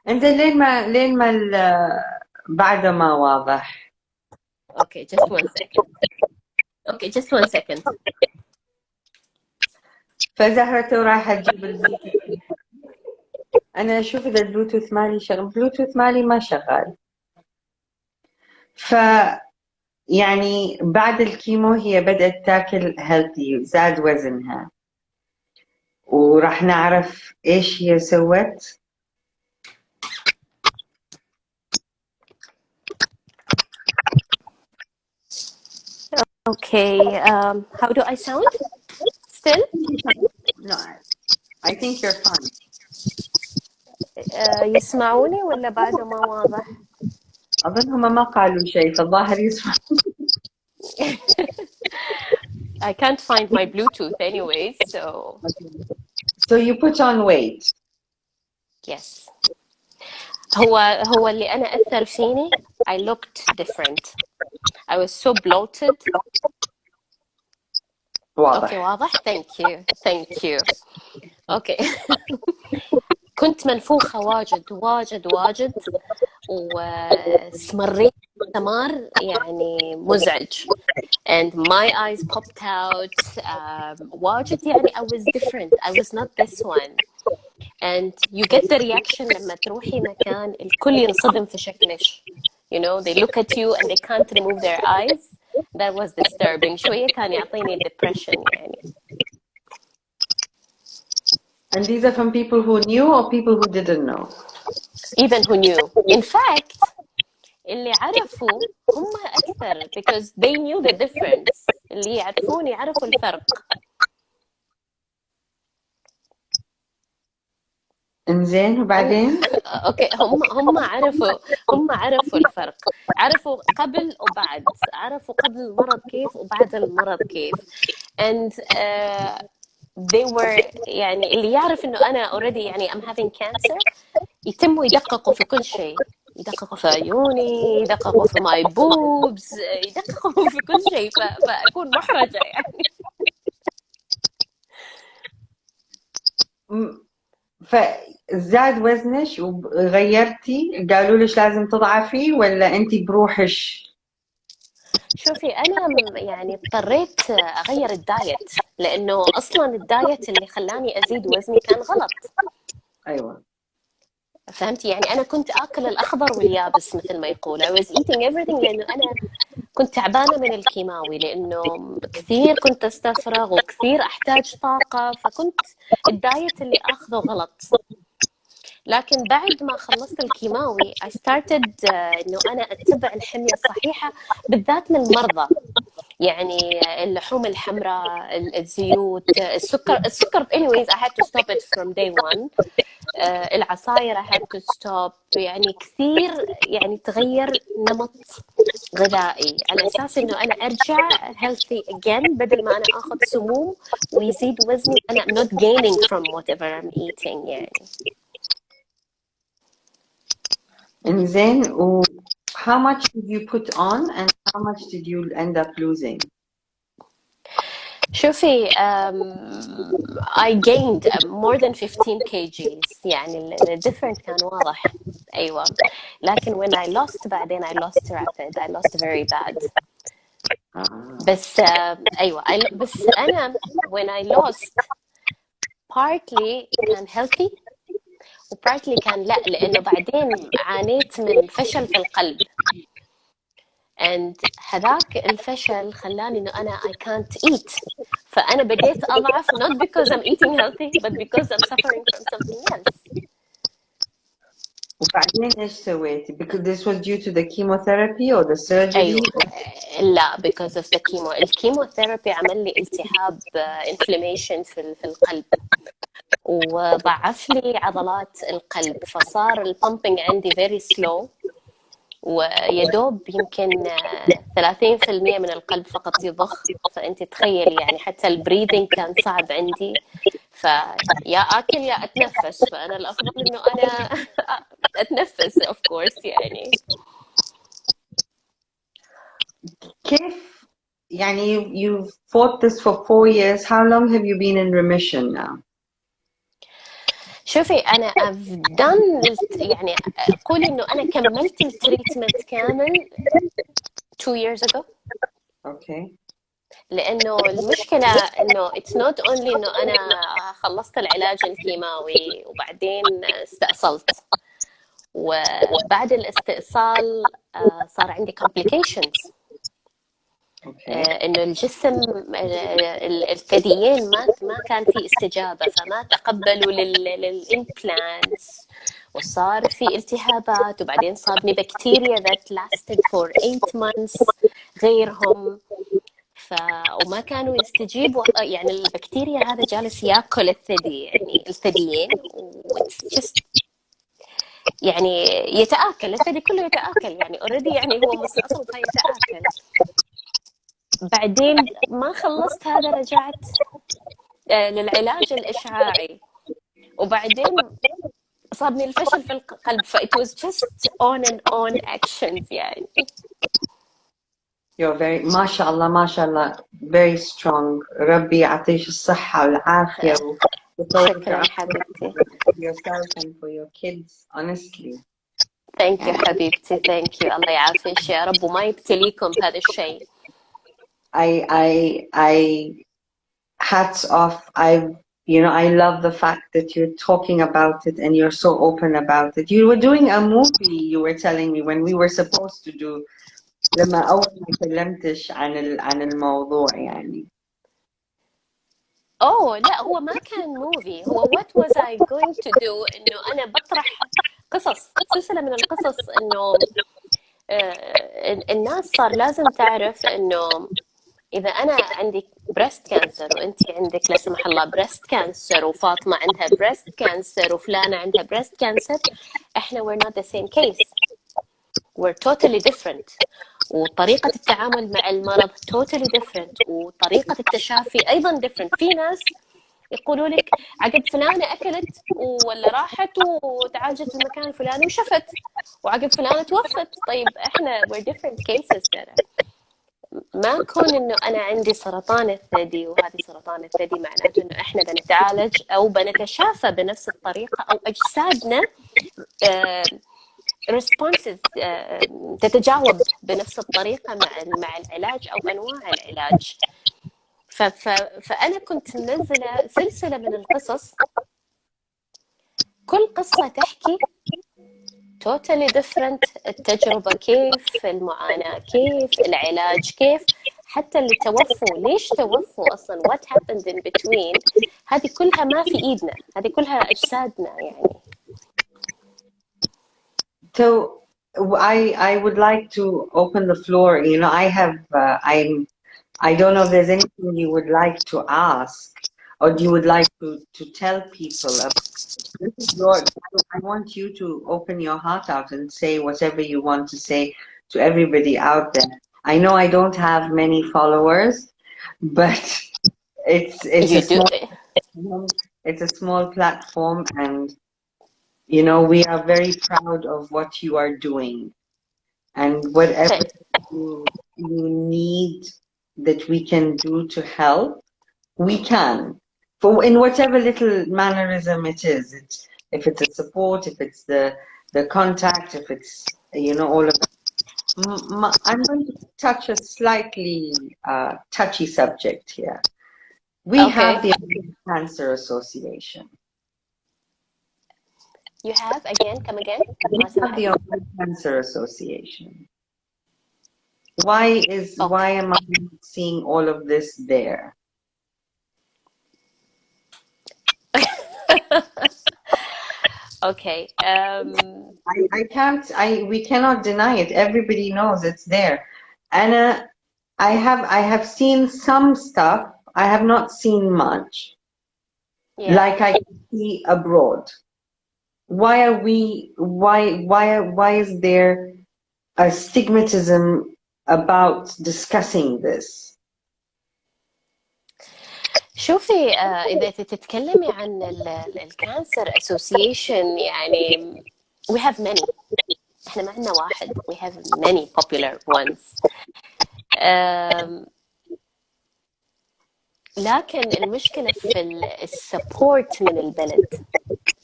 أنت لين ما بعده ما واضح. Okay, just 1 second. Okay, just 1 second. فزهرته رايحة تجيب البلوتوث. أنا أشوف إذا البلوتوث مالي شغال. البلوتوث مالي ما شغال. يعني بعد الكيمو هي بدأت تاكل healthy، زاد وزنها، وراح نعرف إيش هي سوت. Okay, how do I sound? Still? No, I think you're fine. يسمعوني ولا بعده ما واضح؟ أظن هم ما قالوا شيء فالظاهر يسمع. I can't find my Bluetooth anyways, so. So you put on weight. Yes. هو اللي أنا أثر فيني. I looked different. I was so bloated. واضح. Okay, واضح. Thank you. Okay. كنت منفوخة واجد وسمريت سمار يعني مزعج. And my eyes popped out. واجد يعني I was different. I was not this one. And you get the reaction لما تروحي مكان الكل ينصدم في شكلك. You know, they look at you and they can't remove their eyes. That was disturbing. شوية كان يعطيني depression يعني. And these are from people who knew or people who didn't know? Even who knew. In fact, اللي عرفوا هم أكثر because they knew the difference. اللي يعرفوني يعرفوا الفرق. إنزين وبعدين؟ اوكي هم عرفوا الفرق. عرفوا قبل وبعد. عرفوا قبل المرض كيف وبعد المرض كيف. And they were يعني اللي يعرف إنه أنا already يعني I'm having cancer يتموا يدققوا في كل شيء. يدققوا في عيوني، يدققوا في ماي بوبز، يدققوا في كل شيء، فأكون محرجة يعني. فزاد وزنش وغيرتي، قالوا لك لازم تضعفي ولا انت بروحش؟ شوفي أنا يعني اضطريت أغير الدايت، لأنه أصلا الدايت اللي خلاني أزيد وزني كان غلط. ايوه. فهمتي؟ يعني أنا كنت آكل الأخضر واليابس مثل ما يقول. I was eating everything، لأنه أنا كنت تعبانة من الكيماوي، لأنه كثير كنت أستفرغ وكثير أحتاج طاقة، فكنت الدايت اللي أخذه غلط. لكن بعد ما خلصت الكيماوي I started إنه أنا أتبع الحمية الصحيحة، بالذات للمرضى. يعني اللحوم الحمراء، الزيوت، السكر anyways I had to stop it from day one. العصاير I had to stop. يعني كثير يعني تغير نمط غذائي على أساس إنه أنا أرجع healthy again، بدل ما أنا أخذ سموم ويزيد وزني أنا I'm not gaining from whatever I'm eating يعني. انزين، و how much did you put on and how much did you end up losing؟ شوفي I gained more than 15 kgs، يعني the difference كان واضح. أيوة، لكن when I lost بعدين I lost rapid، I lost very bad. بس أيوة بس أنا when I lost partly كان healthy و partly كان لا، لأنه بعدين عانيت من فشل في القلب. and هذاك الفشل خلاني إنه أنا I can't eat، فأنا بديت أضعف not because I'm eating healthy but because I'm suffering from something else. وبعدين ايش سويتي؟ Because this was due to the chemotherapy or the surgery؟ أيوة لا because of the chemo. الكيموثيرابي عمل لي التهاب inflammation في القلب، وضعف لي عضلات القلب، فصار البامبينج عندي very slow، ويدوب يمكن 30% من القلب فقط يضخ. فأنت تخيلي يعني حتى البريدنج كان صعب عندي، فيا أكل يا أتنفس، فأنا الأفضل إنه أنا أتنفس of course يعني. كيف يعني you've fought this for 4 years, how long have you been in remission now؟ شوفي أنا I've done يعني قولي إنه أنا كملت التريتمنت كامل 2 years ago. اوكي. لأنه المشكلة إنه it's not only إنه أنا خلصت العلاج الكيماوي وبعدين استأصلت، وبعد الاستئصال صار عندي complications. إنه الجسم الثديين ما كان في استجابة، فما تقبلوا للإمبلانتس، وصار في التهابات، وبعدين صابني بكتيريا that lasted for 8 months غيرهم، وما كانوا يستجيبوا. يعني البكتيريا هذا جالس ياكل الثدي، يعني الثديين يعني يتآكل الثدي كله، يتآكل يعني already، يعني هو مستأصل فيتآكل. بعدين ما خلصت هذا رجعت للعلاج الإشعاعي، وبعدين صابني الفشل في القلب، ف it was just on and on actions يعني. You're very ما شاء الله ما شاء الله very strong. ربي يعطيك الصحة والعافية شكرا حبيبتي. for yourself and for your kids honestly. Thank you حبيبتي. Thank you. الله يعافيك يا رب وما يبتليكم بهذا الشيء. I hats off. I love the fact that you're talking about it and you're so open about it. You were doing a movie, you were telling me, when we were supposed to do. لما أول ما كلمتش عن الموضوع يعني. لا هو ما كان موفي، هو what was I going to do، إنه أنا بطرح قصص، سلسلة من القصص، إنه الناس صار لازم تعرف إنه إذا أنا عندي بريست كانسر وأنت عندك لا سمح الله بريست كانسر، وفاطمة عندها بريست كانسر، وفلانة عندها بريست كانسر، إحنا we're not the same case، we're totally different، وطريقة التعامل مع المرض totally different، وطريقة التشافي أيضا different. في ناس يقولوا لك عقب فلانة أكلت ولا راحت وتعالجت في المكان الفلاني وشفت، وعقب فلانة توفت. طيب إحنا we're different cases ترى. ما كون إنه أنا عندي سرطان الثدي وهذه سرطان الثدي معناته إنه إحنا بنتعالج أو بنتشافى بنفس الطريقة، أو أجسادنا responses تتجاوب بنفس الطريقة مع العلاج أو أنواع العلاج. فأنا كنت منزلة سلسلة من القصص، كل قصة تحكي totally different، التجربة كيف، المعاناة كيف، العلاج كيف، حتى اللي توفوا ليش توفوا أصلا، what happened in between. هذه كلها ما في إيدنا، هذه كلها أجسادنا يعني. So I would like to open the floor. You know, I don't know if there's anything you would like to ask or you would like to tell people. This is I want you to open your heart out and say whatever you want to say to everybody out there. I know I don't have many followers, but it's a small platform, and you know, we are very proud of what you are doing, and whatever you need that we can do to help, we can. For in whatever little mannerism it is. If it's a support, if it's the contact, if it's, you know, all of that. I'm going to touch a slightly touchy subject here. We have the American Cancer Association. You have? Again? Come again? We have the American Cancer Association. Why am I not seeing all of this there? Okay. We cannot deny it. Everybody knows it's there. Anna, I have seen some stuff. I have not seen much. Yeah. Like I see abroad. Why is there a stigmatism about discussing this? شوفي إذا تتكلمي عن الكانسر أسوسيشن يعني we have many، إحنا ما عندنا واحد، we have many popular ones. لكن المشكلة في السبورت من البلد،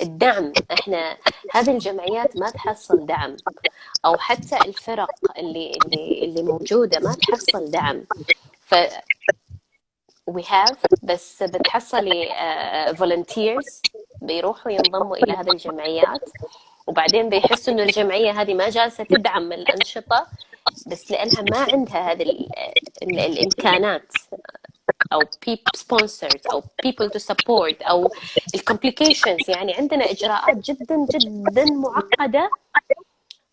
الدعم. إحنا هذه الجمعيات ما تحصل دعم، أو حتى الفرق اللي موجودة ما تحصل دعم. we have بس بتحصلي volunteers بيروحوا ينضموا إلى هذه الجمعيات، وبعدين بيحسوا إنه الجمعية هذه ما جالسة تدعم الأنشطة بس لأنها ما عندها هذه الإمكانات، أو sponsors أو people to support، أو complications. يعني عندنا إجراءات جدا جدا معقدة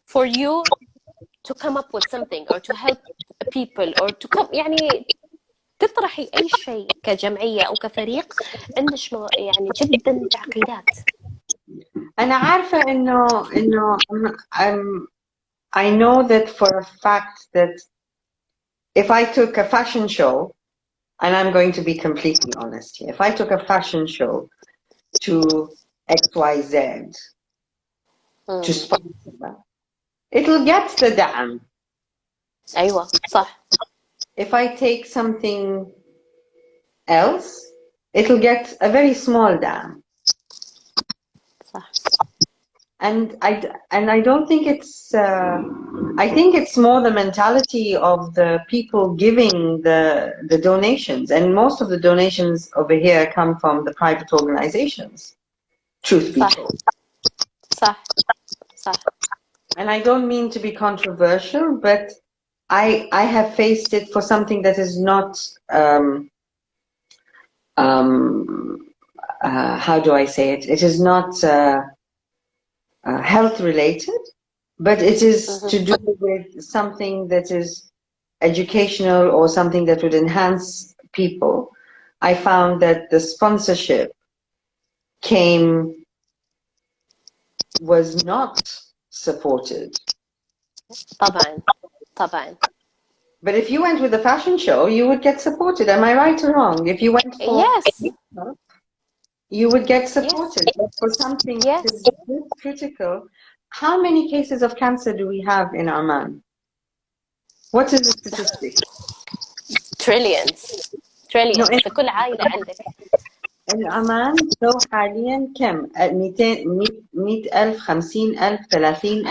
for you to come up with something or to help people or to come، يعني تطرحي أي شيء كجمعية أو كفريق عندش يعني جدا تعقيدات. أنا عارفة إنه I know that for a fact that if I took a fashion show, and I'm going to be completely honest here, if I took a fashion show to XYZ to sponsor that, it'll get the دعم. أيوة صح. If I take something else, it'll get a very small dam. And I don't think it's, I think it's more the mentality of the people giving the donations. And most of the donations over here come from the private organizations, truth be told. صح. And I don't mean to be controversial, but I have faced it for something that is not, how do I say it? It is not health related, but it is to do with something that is educational or something that would enhance people. I found that the sponsorship was not supported. طبعا. But if you went with a fashion show, you would get supported. Am I right or wrong? If you went for... Yes. you would get Yes. supported. But for something Yes. this critical, how many cases of cancer do we have in Oman? What is the statistic? trillions No, في كل عائلة عندك. in Oman لو حاليا كم؟ 200 100,000 50,000 30,000.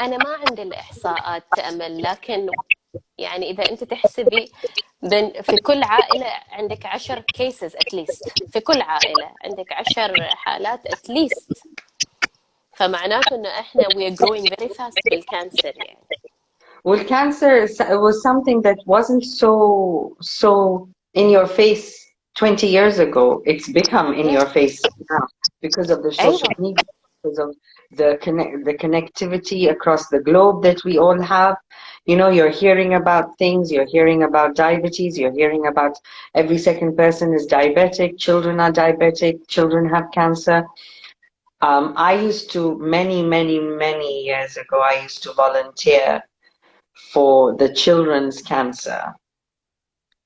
أنا ما عندي الإحصاءات أمل، لكن يعني إذا أنت تحسبي في كل عائلة عندك 10 cases at least، في كل عائلة عندك 10 حالات at least، فمعناته إنه إحنا we are growing very fast بالكانسر يعني. Well, cancer was something that wasn't so in your face 20 years ago. It's become in your face now because of the social أيوة. media, because of the connectivity across the globe that we all have. You know, you're hearing about things, you're hearing about diabetes, you're hearing about every second person is diabetic, children are diabetic, children have cancer. I used to, many years ago, I used to volunteer for the children's cancer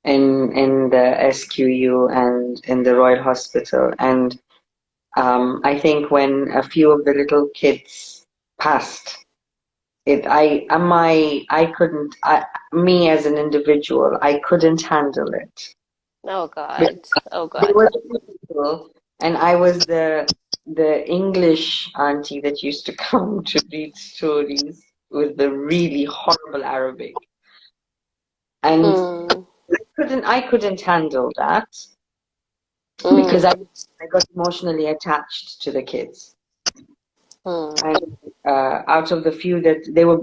in the SQU and in the Royal Hospital. And I think when a few of the little kids passed, me as an individual, I couldn't handle it. Oh God. Oh They God. were people, and I was the English auntie that used to come to read stories with the really horrible Arabic. And I couldn't handle that because I got emotionally attached to the kids. And out of the few that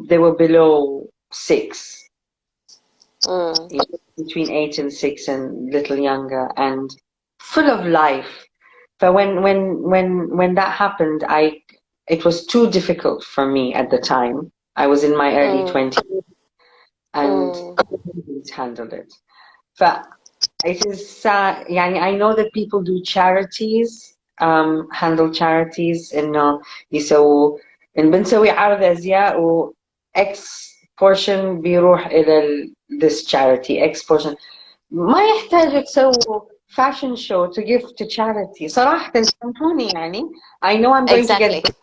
they were below 6, between 8 and 6 and little younger and full of life. But when that happened, it was too difficult for me at the time. I was in my early 20s and I couldn't handle it. But it is يعني I know that people do charities, handle charities إنه يسووا إن بنسوي عرض أزياء و X portion بيروح إلى this charity, X portion. ما يحتاج تسووا fashion show to give to charity. صراحة سامحوني يعني. I know I'm going to get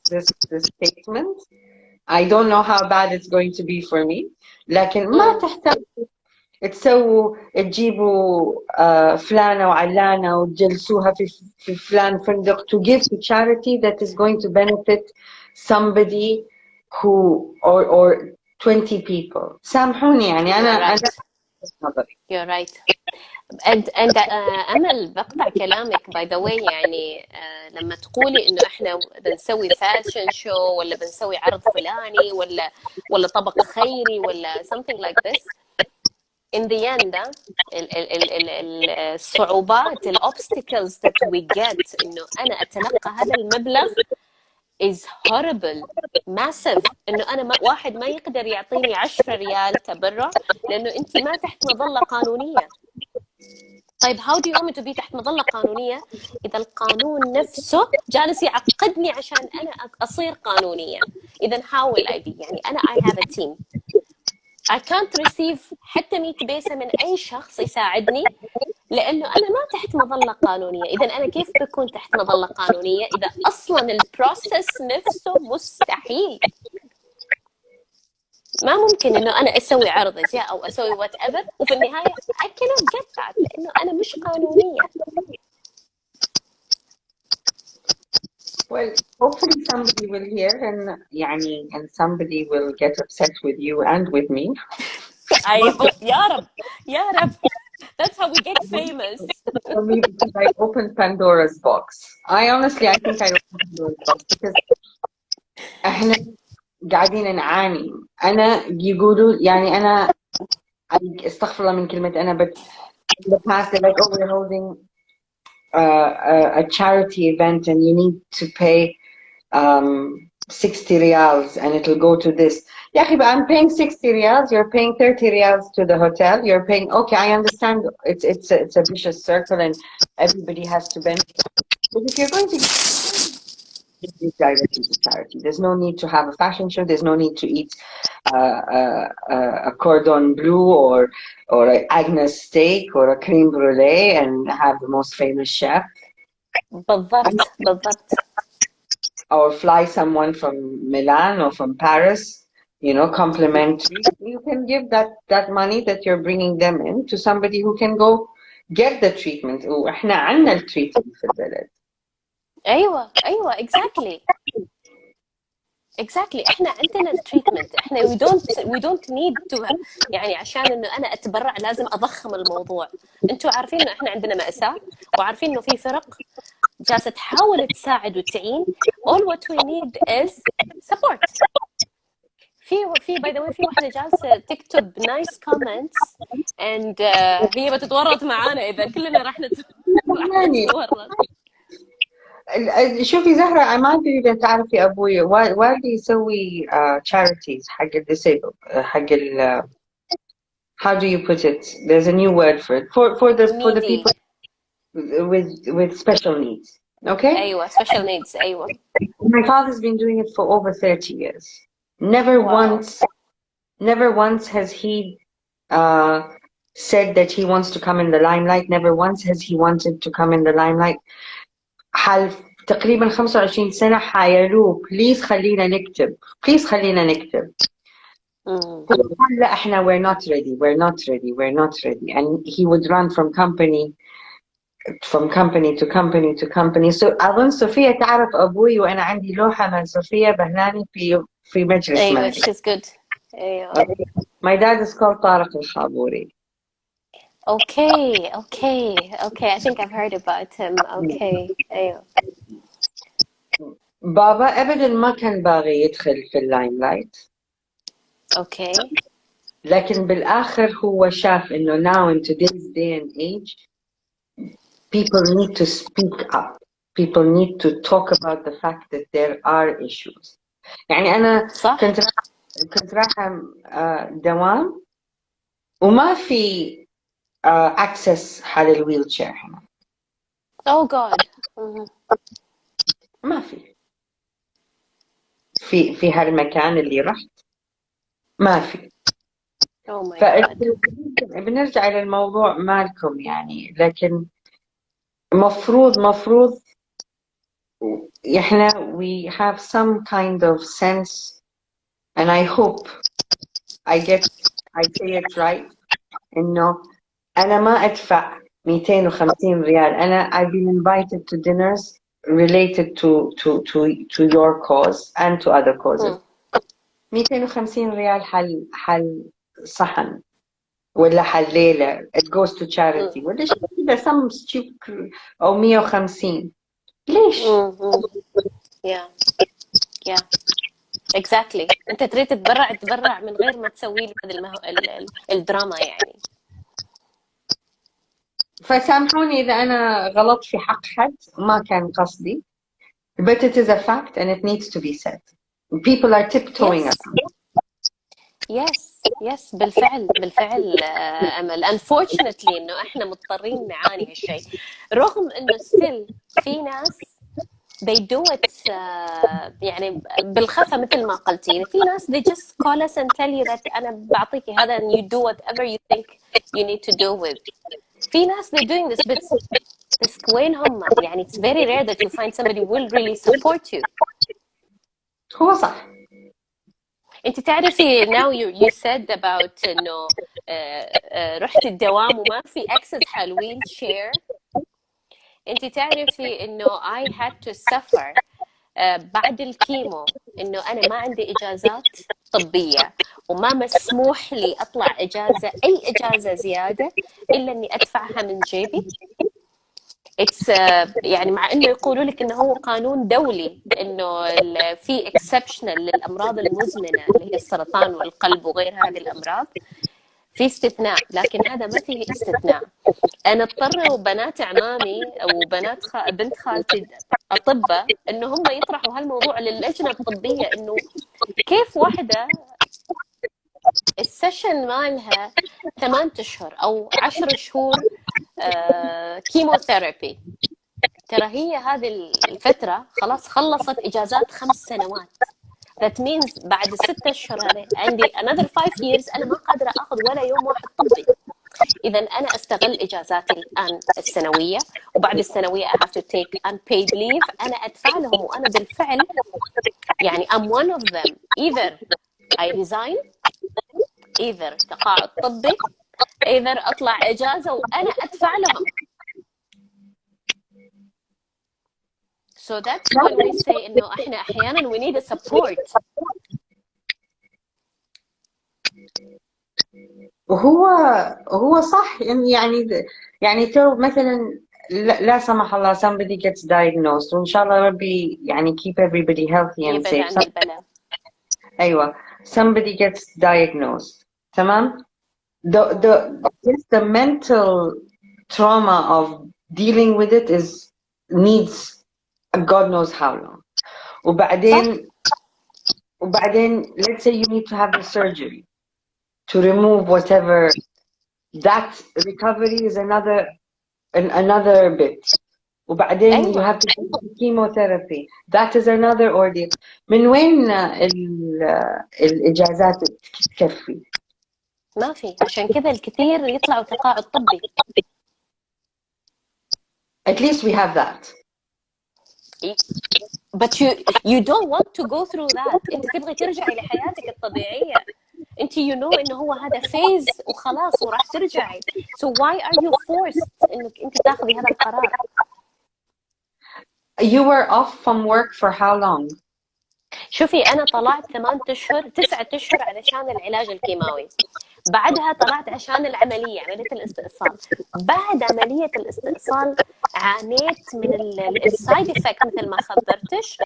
this statement. I don't know how bad it's going to be for me. لكن ما تحتاج تسووا تجيبوا فلانة وعلانة وتجلسوها في فلان فندق to give to charity that is going to benefit somebody who or 20 people. سامحوني يعني أنا You're right. And أمل بقطع كلامك by the way يعني لما تقولي إنه إحنا بنسوي fashion show ولا بنسوي عرض فلاني ولا طبق خيري ولا something like this. In the end الصعوبات obstacles that we get إنه أنا أتلقى هذا المبلغ is horrible massive. إنه أنا واحد ما يقدر يعطيني 10 ريال تبرع لأنه أنت ما تحت مظلة قانونية. طيب how do you want me to be تحت مظلة قانونية إذا القانون نفسه جالس يعقدني عشان أنا أصير قانونية؟ إذا how will I be؟ يعني أنا I have a team. I can't receive حتى 100 بيسة من أي شخص يساعدني لأنه أنا ما تحت مظلة قانونية. إذا أنا كيف بكون تحت مظلة قانونية إذا أصلاً البروسيس نفسه مستحيل؟ ما ممكن إنه أنا أسوي عرض أزياء أو أسوي whatever وفي النهاية I cannot get that لأنه أنا مش قانونية. Well, hopefully somebody will hear and somebody will get upset with you and with me. I hope. يا رب يا رب. That's how we get famous. For me, because I opened Pandora's box. I think I opened Pandora's box because احنا قاعدين نعاني. أنا يقولوا يعني أنا استغفر الله من كلمة أنا but in the past they're like oh we're holding a charity event and you need to pay 60 riyals and it'll go to this. Yeah, but I'm paying 60 riyals, you're paying 30 riyals to the hotel, you're paying, okay, I understand it's a vicious circle and everybody has to benefit. But if you're going to Give directly to charity. There's no need to have a fashion show. There's no need to eat a cordon bleu or an Agnes steak or a creme brulee and have the most famous chef. بالضبط بالضبط. Or fly someone from Milan or from Paris, you know, complimentary. You can give that money that you're bringing them in to somebody who can go get the treatment. وإحنا عنا التريتمنت في البلد. ايوه exactly احنا عندنا التريتمنت. احنا we don't need to يعني عشان انه انا اتبرع لازم اضخم الموضوع. انتوا عارفين انه احنا عندنا مأساة، وعارفين انه في فرق جالسة تحاول تساعد وتعين. all what we need is support. في باي ذا واي في واحدة جالسة تكتب nice comments and هي بتتورط معانا اذا كلنا راح نتورط. شوفي زهرة، ما أدري إذا تعرفي أبوي والدي يسوي charities حق الديسيبل، حق how do you put it? There's a new word for it. For the people with special needs. Okay? أيوة special needs. أيوة. My father's been doing it for over 30 years. Never once has he said that he wants to come in the limelight. Never once has he wanted to come in the limelight. تقريبا 25 سنة حايلوه بليز خلينا نكتب لا احنا we're not ready and he would run from company to company. So أظن صوفيا تعرف أبوي، وأنا عندي لوحة من صوفيا بهلاني في مجلس أيوة she's good. أيوة. My dad is called طارق الخابوري. Okay. I think I've heard about him. Okay. أيوة. بابا أبداً ما كان باغي يدخل في اللايم لايت. Okay. لكن بالآخر هو شاف إنه now in today's day and age people need to speak up. People need to talk about the fact that there are issues. يعني أنا صح. كنت رايحة دوام وما في access حال الويل شير هنا. Oh God. ما في هالمكان اللي رحت ما في. Oh my God. بنرجع إلى الموضوع مالكم يعني، لكن مفروض إحنا we have some kind of sense and I hope I say it right إنه أنا ما أدفع 250 ريال. أنا I've been invited to dinners related to your cause and to other causes. 250 ريال حل صحن ولا حل ليلة it goes to charity ولا شيء كذا some stupid أو 150. ليش؟ Yeah. Exactly. أنت تريد تتبرع من غير ما تسوي لي الدراما يعني. فسامحوني إذا أنا غلط في حق حد، ما كان قصدي. But it is a fact and it needs to be said. People are tiptoeing around. Yes بالفعل أمل. Unfortunately إنه إحنا مضطرين نعاني هالشيء، رغم إنه still في ناس they do it يعني بالخفة مثل ما قلتي. في ناس they just call us and tell you that أنا بعطيكي هذا and you do whatever you think you need to do with. في ناس they're doing this بس وين هم يعني it's very rare that you find somebody who will really support you. هو صح. أنت تعرفي now you said about إنه رحت الدوام وما في access حال wheelchair. أنت تعرفي إنه I had to suffer بعد الكيمو إنه أنا ما عندي إجازات طبية وما مسموح لي أطلع أي إجازة زيادة إلا إني أدفعها من جيبي. يعني مع إنه يقولوا لك إنه هو قانون دولي إنه في exceptional للأمراض المزمنة اللي هي السرطان والقلب وغير هذه الأمراض في استثناء، لكن هذا ما فيه استثناء. أنا اضطروا بنات عمامي وبنات بنت خالتي أطباء إنه هم يطرحوا هالموضوع للجنة الطبية، إنه كيف واحدة السيشن مالها 8 أشهر أو 10 شهور كيموثيرابي ترى هي هذه الفترة خلاص خلصت إجازات 5 سنوات. That means بعد 6 أشهر هذه عندي another 5 years أنا ما قادرة أخذ ولا يوم واحد طبي. إذا أنا أستغل إجازاتي الآن السنوية، وبعد السنوية I have to take unpaid leave. أنا أدفع لهم وأنا بالفعل يعني I'm one of them. Either I resign, either تقاعد طبي، either أطلع إجازة وأنا أدفع لهم. So that's when we say إنه إحنا أحياناً we need a support. وهو صح، يعني تو مثلا لا سمح الله somebody gets diagnosed، وإن شاء الله ربي يعني keep everybody healthy and يبعد safe. عن البلاء. أيوة، somebody gets diagnosed، تمام. Just the mental trauma of dealing with it needs God knows how long. وبعدين let's say you need to have the surgery to remove whatever. That recovery is another bit. وبعدين you have to do chemotherapy. That is another ordeal. من وين الإجازات تكفي؟ ما في، عشان كذا الكثير يطلعوا تقاعد طبي. At least we have that. But you don't want to go through that. أنت تبغي ترجعي لحياتك الطبيعية. أنت إنه هو هذا فيز وخلاص وراح ترجعي. So why are you forced إنك أنت تاخذي هذا القرار؟ You were off from work for how long? شوفي أنا طلعت 9 أشهر علشان العلاج الكيماوي. بعدها طلعت عشان عملية الاستئصال. بعد عملية الاستئصال عانيت من السايد افكت مثل ما خبرتش.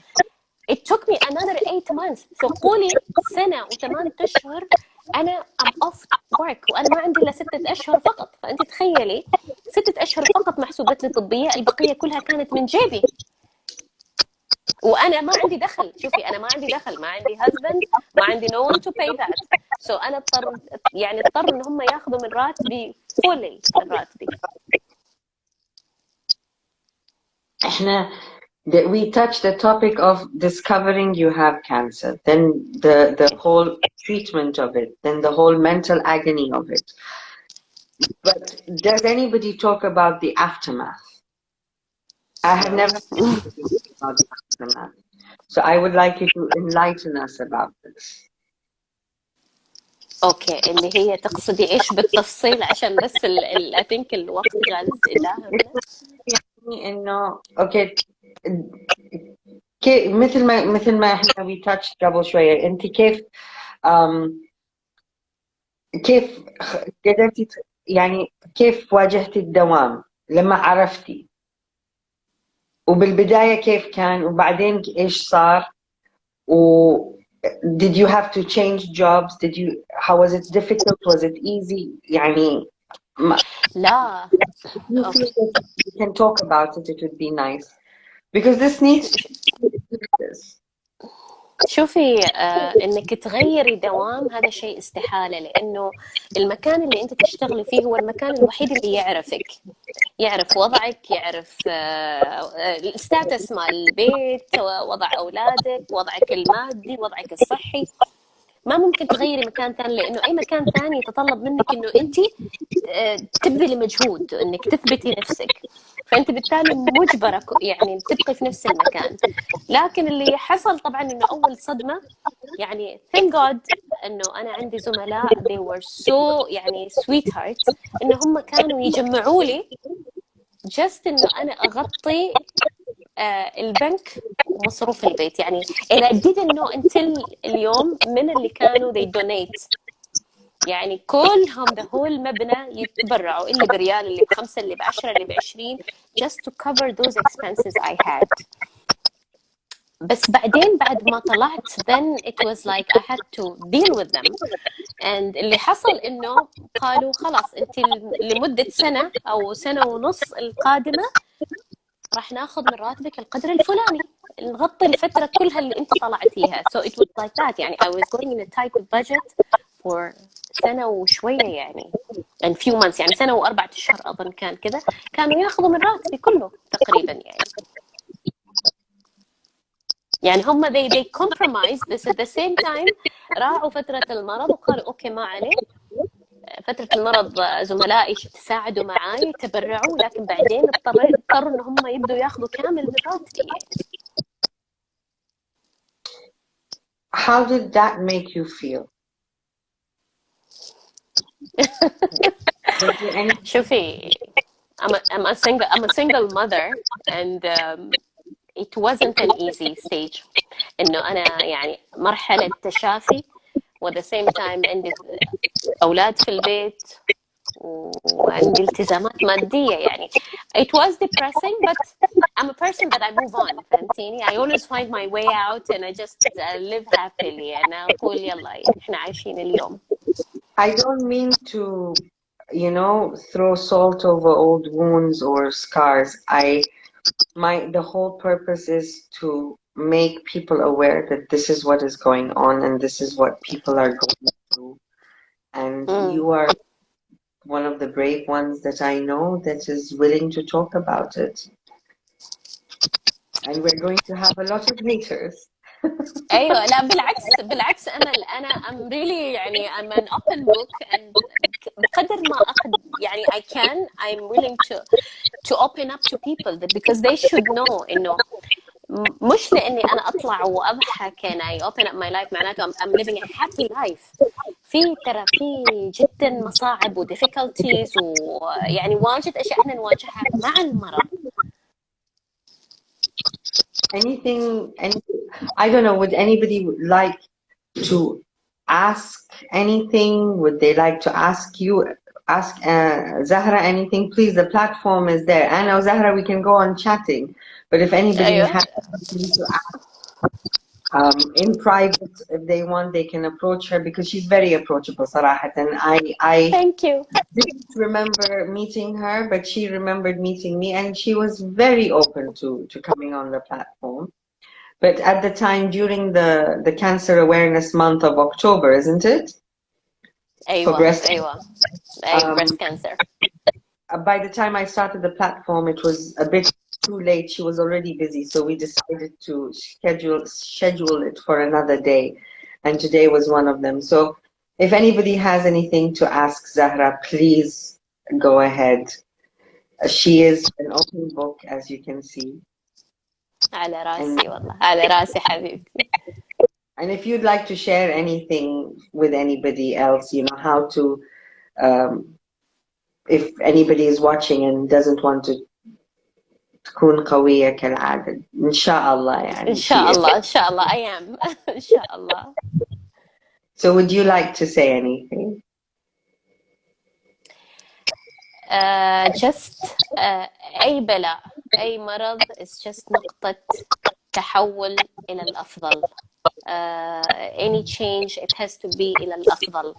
It took me another 8 months. So قولي 1 سنة و8 أشهر أنا I'm off work وأنا ما عندي إلا 6 أشهر فقط. فأنت تخيلي 6 أشهر فقط محسوبة لي طبية، البقية كلها كانت من جيبي وأنا ما عندي دخل. شوفي أنا ما عندي دخل، ما عندي husband، ما عندي no one to pay that. So أنا اضطر إن هم ياخذوا من راتبي fully من راتبي. إحنا we touched the topic of discovering you have cancer, then the whole treatment of it, then the whole mental agony of it. But does anybody talk about the aftermath? I have never spoken about the aftermath. So I would like you to enlighten us about this. اوكي، اللي هي تقصدي ايش بالتفصيل عشان بس I think الوقت جالس إلهنا. يعني انه اوكي مثل ما احنا we touched قبل شوية، انت كيف قدرتي يعني كيف واجهتي الدوام لما عرفتي، وبالبداية كيف كان، وبعدين ايش صار، did you have to change jobs, how was it difficult, was it easy يعني لا you can talk about it would be nice because this needs this. شوفي انك تغيري دوام هذا شيء استحالة، لانه المكان اللي انت تشتغلي فيه هو المكان الوحيد اللي يعرف وضعك، يعرف الستاتس مال البيت، وضع اولادك، وضعك المادي، وضعك الصحي. ما ممكن تغيري مكان ثاني، لانه اي مكان ثاني يتطلب منك انه انت تبذلي مجهود انك تثبتي نفسك، فانت بالتالي مجبره يعني تبقي في نفس المكان. لكن اللي حصل طبعا انه اول صدمه، يعني thank God انه انا عندي زملاء they were so يعني sweethearts، انه هم كانوا يجمعوا لي just انه انا اغطي البنك ومصروف البيت. يعني and I didn't know until اليوم من اللي كانوا they donate، يعني كلهم the whole مبنى يتبرعوا، اللي بريال، اللي ب5، اللي ب10، اللي ب20 just to cover those expenses I had. بس بعدين بعد ما طلعت then it was like I had to deal with them. and اللي حصل انه قالوا خلاص انت لمدة 1 سنة أو 1.5 سنة القادمة راح ناخذ من راتبك القدر الفلاني نغطي الفترة كلها اللي انت طلعتيها. so it was like that. يعني I was going in a tight budget for سنة وشوية يعني in few months، يعني سنة و4 أشهر أظن كان كذا، كانوا ياخذوا من راتبي كله تقريبا يعني هم they compromise بس at the same time راعوا فترة المرض وقالوا أوكي ما عليه، فترة المرض زملائي تساعدوا معاي تبرعوا، لكن بعدين اضطروا إن هم يبدوا ياخذوا كامل من راتبي يعني. How did that make you feel? شوفي I'm a single mother and it wasn't an easy stage إنه أنا يعني مرحلة تشافي و at the same time عندي أولاد في البيت وعندي التزامات مادية يعني it was depressing but I'm a person that I move on فهمتيني. I always find my way out and I just live happily. أنا أقول يلا إحنا عايشين اليوم. I don't mean to, you know, throw salt over old wounds or scars. The whole purpose is to make people aware that this is what is going on and this is what people are going through. And you are one of the brave ones that I know that is willing to talk about it. And we're going to have a lot of haters. ايوه لا بالعكس امل، انا I'm really يعني I'm an open book and بقدر ما يعني I'm willing to open up to people because they should know انه مش لاني انا اطلع واضحك and I open up my life معناته I'm living a happy life. ترى في جدا مصاعب و difficulties ويعني واجد اشياء احنا نواجهها مع المرض. Anything, I don't know, would anybody like to ask anything? Would they like to ask Zahra anything? Please, the platform is there. I know, Zahra, we can go on chatting, but if anybody has something to ask in private, if they want, they can approach her because she's very approachable, Sarahatan. I Thank you. didn't remember meeting her, but she remembered meeting me, and she was very open to coming on the platform. But at the time, during the Cancer Awareness Month of October, isn't it? For breast cancer. By the time I started the platform, it was a bit too late. She was already busy, so we decided to schedule it for another day, and today was one of them. So if anybody has anything to ask Zahra, please go ahead. She is an open book, as you can see. على راسي والله، على راسي حبيبتي. And if you'd like to share anything with anybody else, you know how to, if anybody is watching and doesn't want to تكون قوية كالعادة إن شاء الله يعني. إن شاء الله إن شاء الله I am إن شاء الله. So would you like to say anything? Just أي بلاء أي مرض is just نقطة تحول إلى الأفضل. Any change it has to be إلى الأفضل.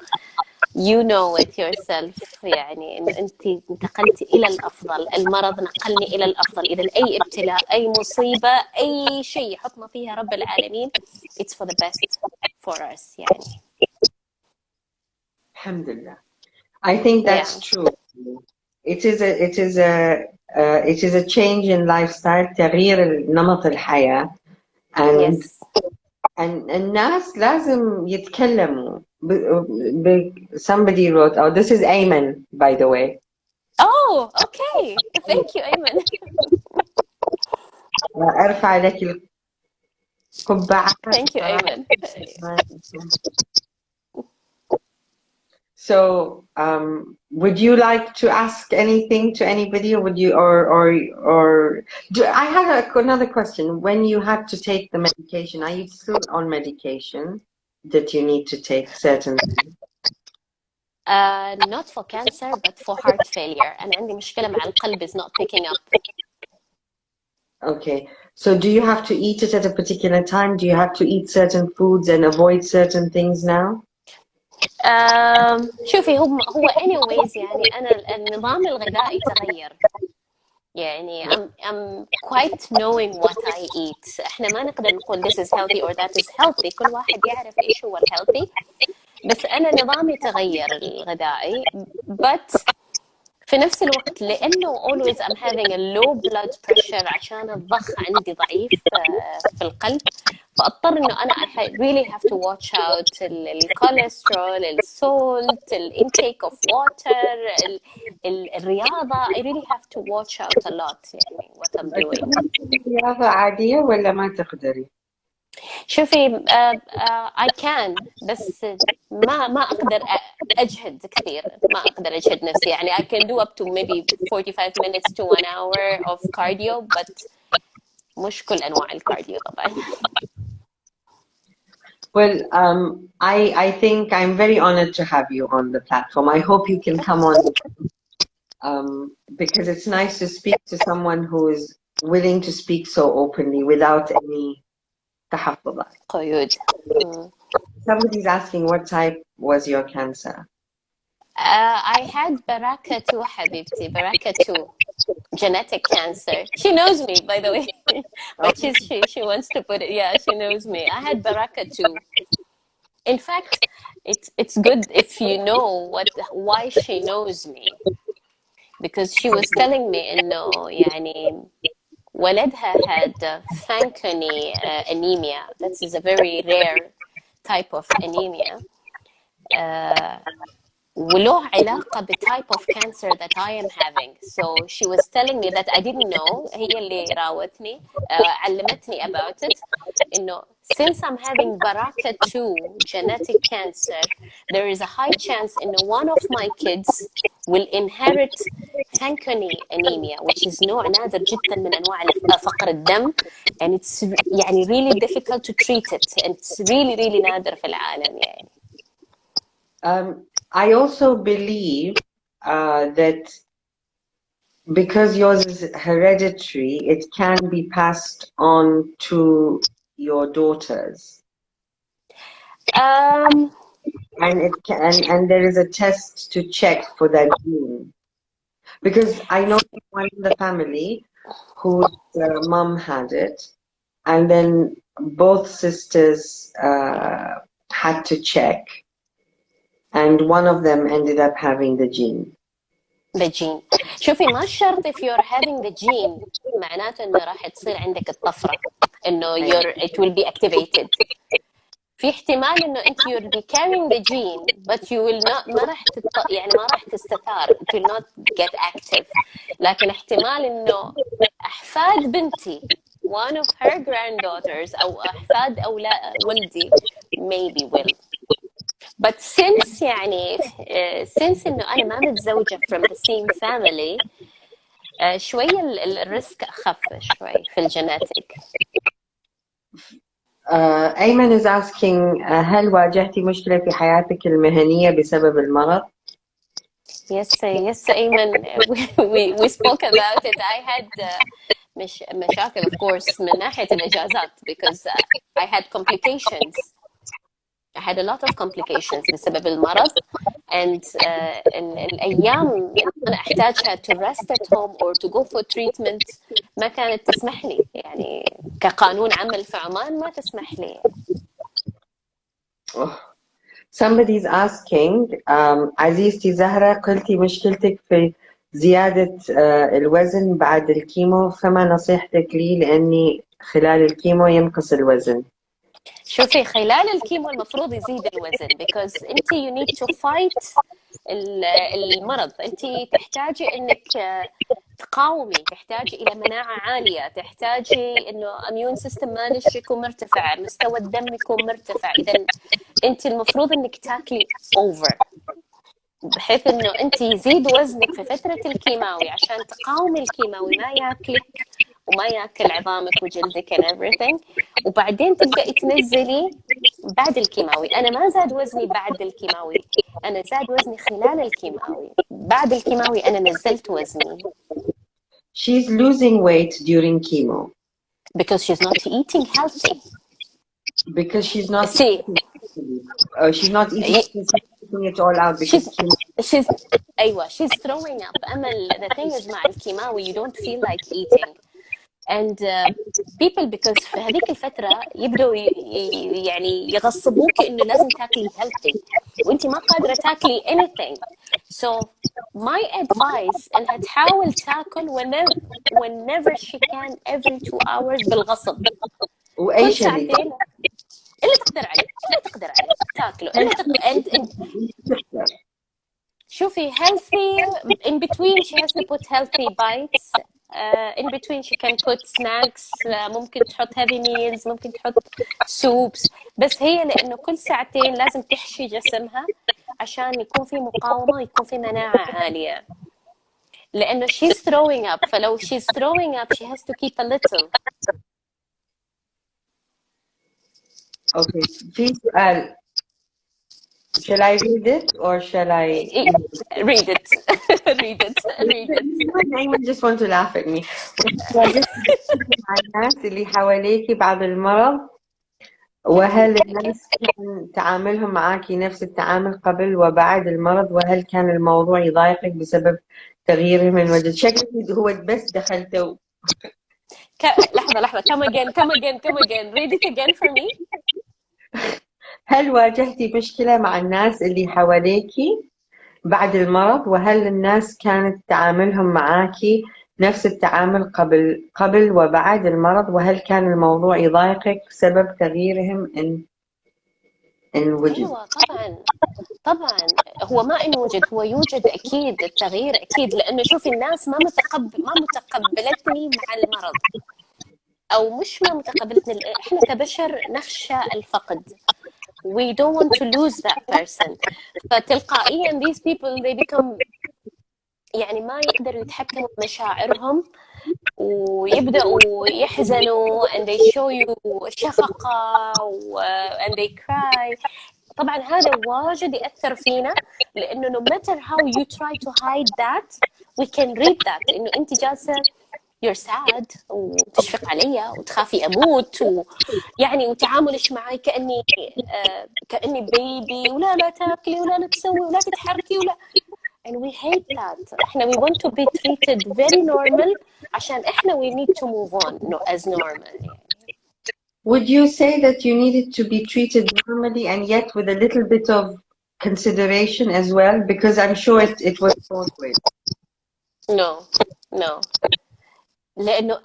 You know it yourself يعني إن أنت انتقلتي إلى الأفضل، المرض نقلني إلى الأفضل. إذا أي ابتلاء أي مصيبة أي شيء حطنا فيها رب العالمين it's for the best for us يعني. Alhamdulillah. I think that's true. It is a change in lifestyle, تغيير نمط الحياة. And الناس لازم يتكلموا. Somebody wrote, oh, this is Ayman, by the way. Oh, okay. Thank you, Ayman. أرفع لك القبعة. Thank you, Ayman. So, would you like to ask anything to anybody, or would you, I had another question. When you had to take the medication, are you still on medication that you need to take certain things? Not for cancer, but for heart failure. أنا عندي مشكلة مع القلب is not picking up. Okay. So, do you have to eat it at a particular time? Do you have to eat certain foods and avoid certain things now? شوفي هو anyways يعني أنا النظام الغذائي تغير يعني I'm quite knowing what I eat. إحنا ما نقدر نقول this is healthy or that is healthy. كل واحد يعرف إيش هو healthy. بس أنا نظامي تغير الغذائي، but في نفس الوقت لأنه always I'm having a low blood pressure عشان الضخ عندي ضعيف في القلب، فأضطر إنه أنا I really have to watch out الكوليسترول، السولت، الintake of water، الرياضة. I really have to watch out a lot يعني what I'm doing. رياضة عادية ولا ما تقدري؟ شوفي I can، بس ما أقدر أجهد كثير، ما أقدر أجهد نفسي يعني. I can do up to maybe 45 minutes to 1 hour of cardio, but مش كل أنواع الكارديو طبعا. Well, I think I'm very honored to have you on the platform. I hope you can come on, because it's nice to speak to someone who is willing to speak so openly without any تحفظات. قيود. Somebody's asking what type was your cancer? I had BRCA2 حبيبتي, BRCA2 genetic cancer. She knows me, by the way, but she wants to put it. Yeah, she knows me. I had BRCA2. In fact, it's good if you know why she knows me, because she was telling me إنه يعني ولدها had Fanconi anemia. That is a very rare type of anemia. وله علاقة بالtype of cancer that I am having. So she was telling me that I didn't know. هي اللي راوتني علمتني about it. إنه since I'm having BRCA2 genetic cancer, there is a high chance إنه one of my kids will inherit Fanconi anemia, which is نوع نادر جدا من أنواع فقر الدم, and it's يعني really difficult to treat it, and it's really نادر في العالم يعني. I also believe that because yours is hereditary, it can be passed on to your daughters. And it can, and there is a test to check for that gene. Because I know one in the family whose mom had it, and then both sisters had to check. And one of them ended up having the gene. The gene. شوفي ما شرط if you're having the gene معناته إنه راح تصير عندك الطفرة إنه it will be activated. في احتمال إنه أنت you'll be carrying the gene but you will not ما راح تستثار, it will not get active. لكن احتمال إنه أحفاد بنتي one of her granddaughters أو أحفاد ولدي maybe will. But since يعني since إنه أنا ما متزوجة from the same family, شوية الريسك أخف شوي في الجيناتيك. أيمن is asking هل واجهتي مشكلة في حياتك المهنية بسبب المرض؟ Yes, Ayman, we spoke about it. I had مشاكل of course من ناحية الإجازات because I had complications. I had a lot of complications بسبب المرض, and الأيام أنا أحتاجها to rest at home or to go for treatment ما كانت تسمح لي يعني كقانون عمل في عمان ما تسمح لي. Somebody's asking عزيزتي زهرة قلتي مشكلتك في زيادة الوزن بعد الكيمو, فما نصيحتك لي لأني خلال الكيمو ينقص الوزن؟ شوفي خلال الكيمو المفروض يزيد الوزن because انت you need to fight المرض. انت تحتاجي انك تقاومي, تحتاجي الى مناعة عالية, تحتاجي انه immune system مالك يكون مرتفع, مستوى الدم يكون مرتفع. اذا انت المفروض انك تاكلي over بحيث انه انت يزيد وزنك في فترة الكيماوي عشان تقاومي الكيماوي ما ياكلك وما ياكل عظامك وجلدك and everything, وبعدين تبدأي تنزلي بعد الكيماوي. أنا ما زاد وزني بعد الكيماوي, أنا زاد وزني خلال الكيماوي. بعد الكيماوي أنا نزلت وزني. She's losing weight during chemo. Because she's not eating healthy. Because she's not. She's not eating it all out because she's throwing up. أمل, the thing is مع الكيماوي you don't feel like eating. And people because في هذيك الفترة يبدوا يعني يغصبوك إنه لازم تاكلي healthy وأنت ما قادرة تاكلي anything. So my advice إنها تحاول تاكل whenever she can every 2 hours بالغصب. واي كل شيء ساعتين اللي تقدر عليه تاكله شوفي healthy in between she has to put healthy bites. In between she can put snacks. ممكن تحط heavy meals، ممكن تحط soups. بس هي لأنه كل ساعتين لازم تحشي جسمها عشان يكون في مقاومة ويكون في مناعة عالية، لأنه she's throwing up. فلو she's throwing up she has to keep a little. Okay. في سؤال. Shall I read it or shall I read it? read it. I just want to laugh at me. مع الناس اللي حواليكي بعد المرض، وهل الناس كان تعاملهم معاكي نفس التعامل قبل وبعد المرض؟ وهل كان الموضوع يضايقك بسبب تغييرهم الوجه؟ شكلك هو بس دخلته. لحظة come again read it again for me. هل واجهتي مشكلة مع الناس اللي حواليكي بعد المرض؟ وهل الناس كانت تعاملهم معاكي نفس التعامل قبل وبعد المرض؟ وهل كان الموضوع يضايقك بسبب تغييرهم إن وجد؟ أيوة طبعا هو ما إن وجد، هو يوجد أكيد التغيير أكيد، لأنه شوفي الناس ما متقبلتني مع المرض، أو مش ما متقبلتني، إحنا كبشر نخشى الفقد. We don't want to lose that person. فتلقائيا these people they become يعني ما يقدروا يتحكموا بمشاعرهم ويبدأوا يحزنوا and they show you شفقة and they cry. طبعا هذا واجد يأثر فينا، لأنه no matter how you try to hide that we can read that إنه أنت جالسة you're sad وتشفق علي وتخافي أموت يعني وتعاملش معي كأني بيبي، ولا تاكلي ولا تسوي ولا تتحركي ولا. and we hate that. احنا we want to be treated very normal عشان احنا we need to move on as normal. Would you say that you needed to be treated normally and yet with a little bit of consideration as well? Because I'm sure it was both ways. No. لأنه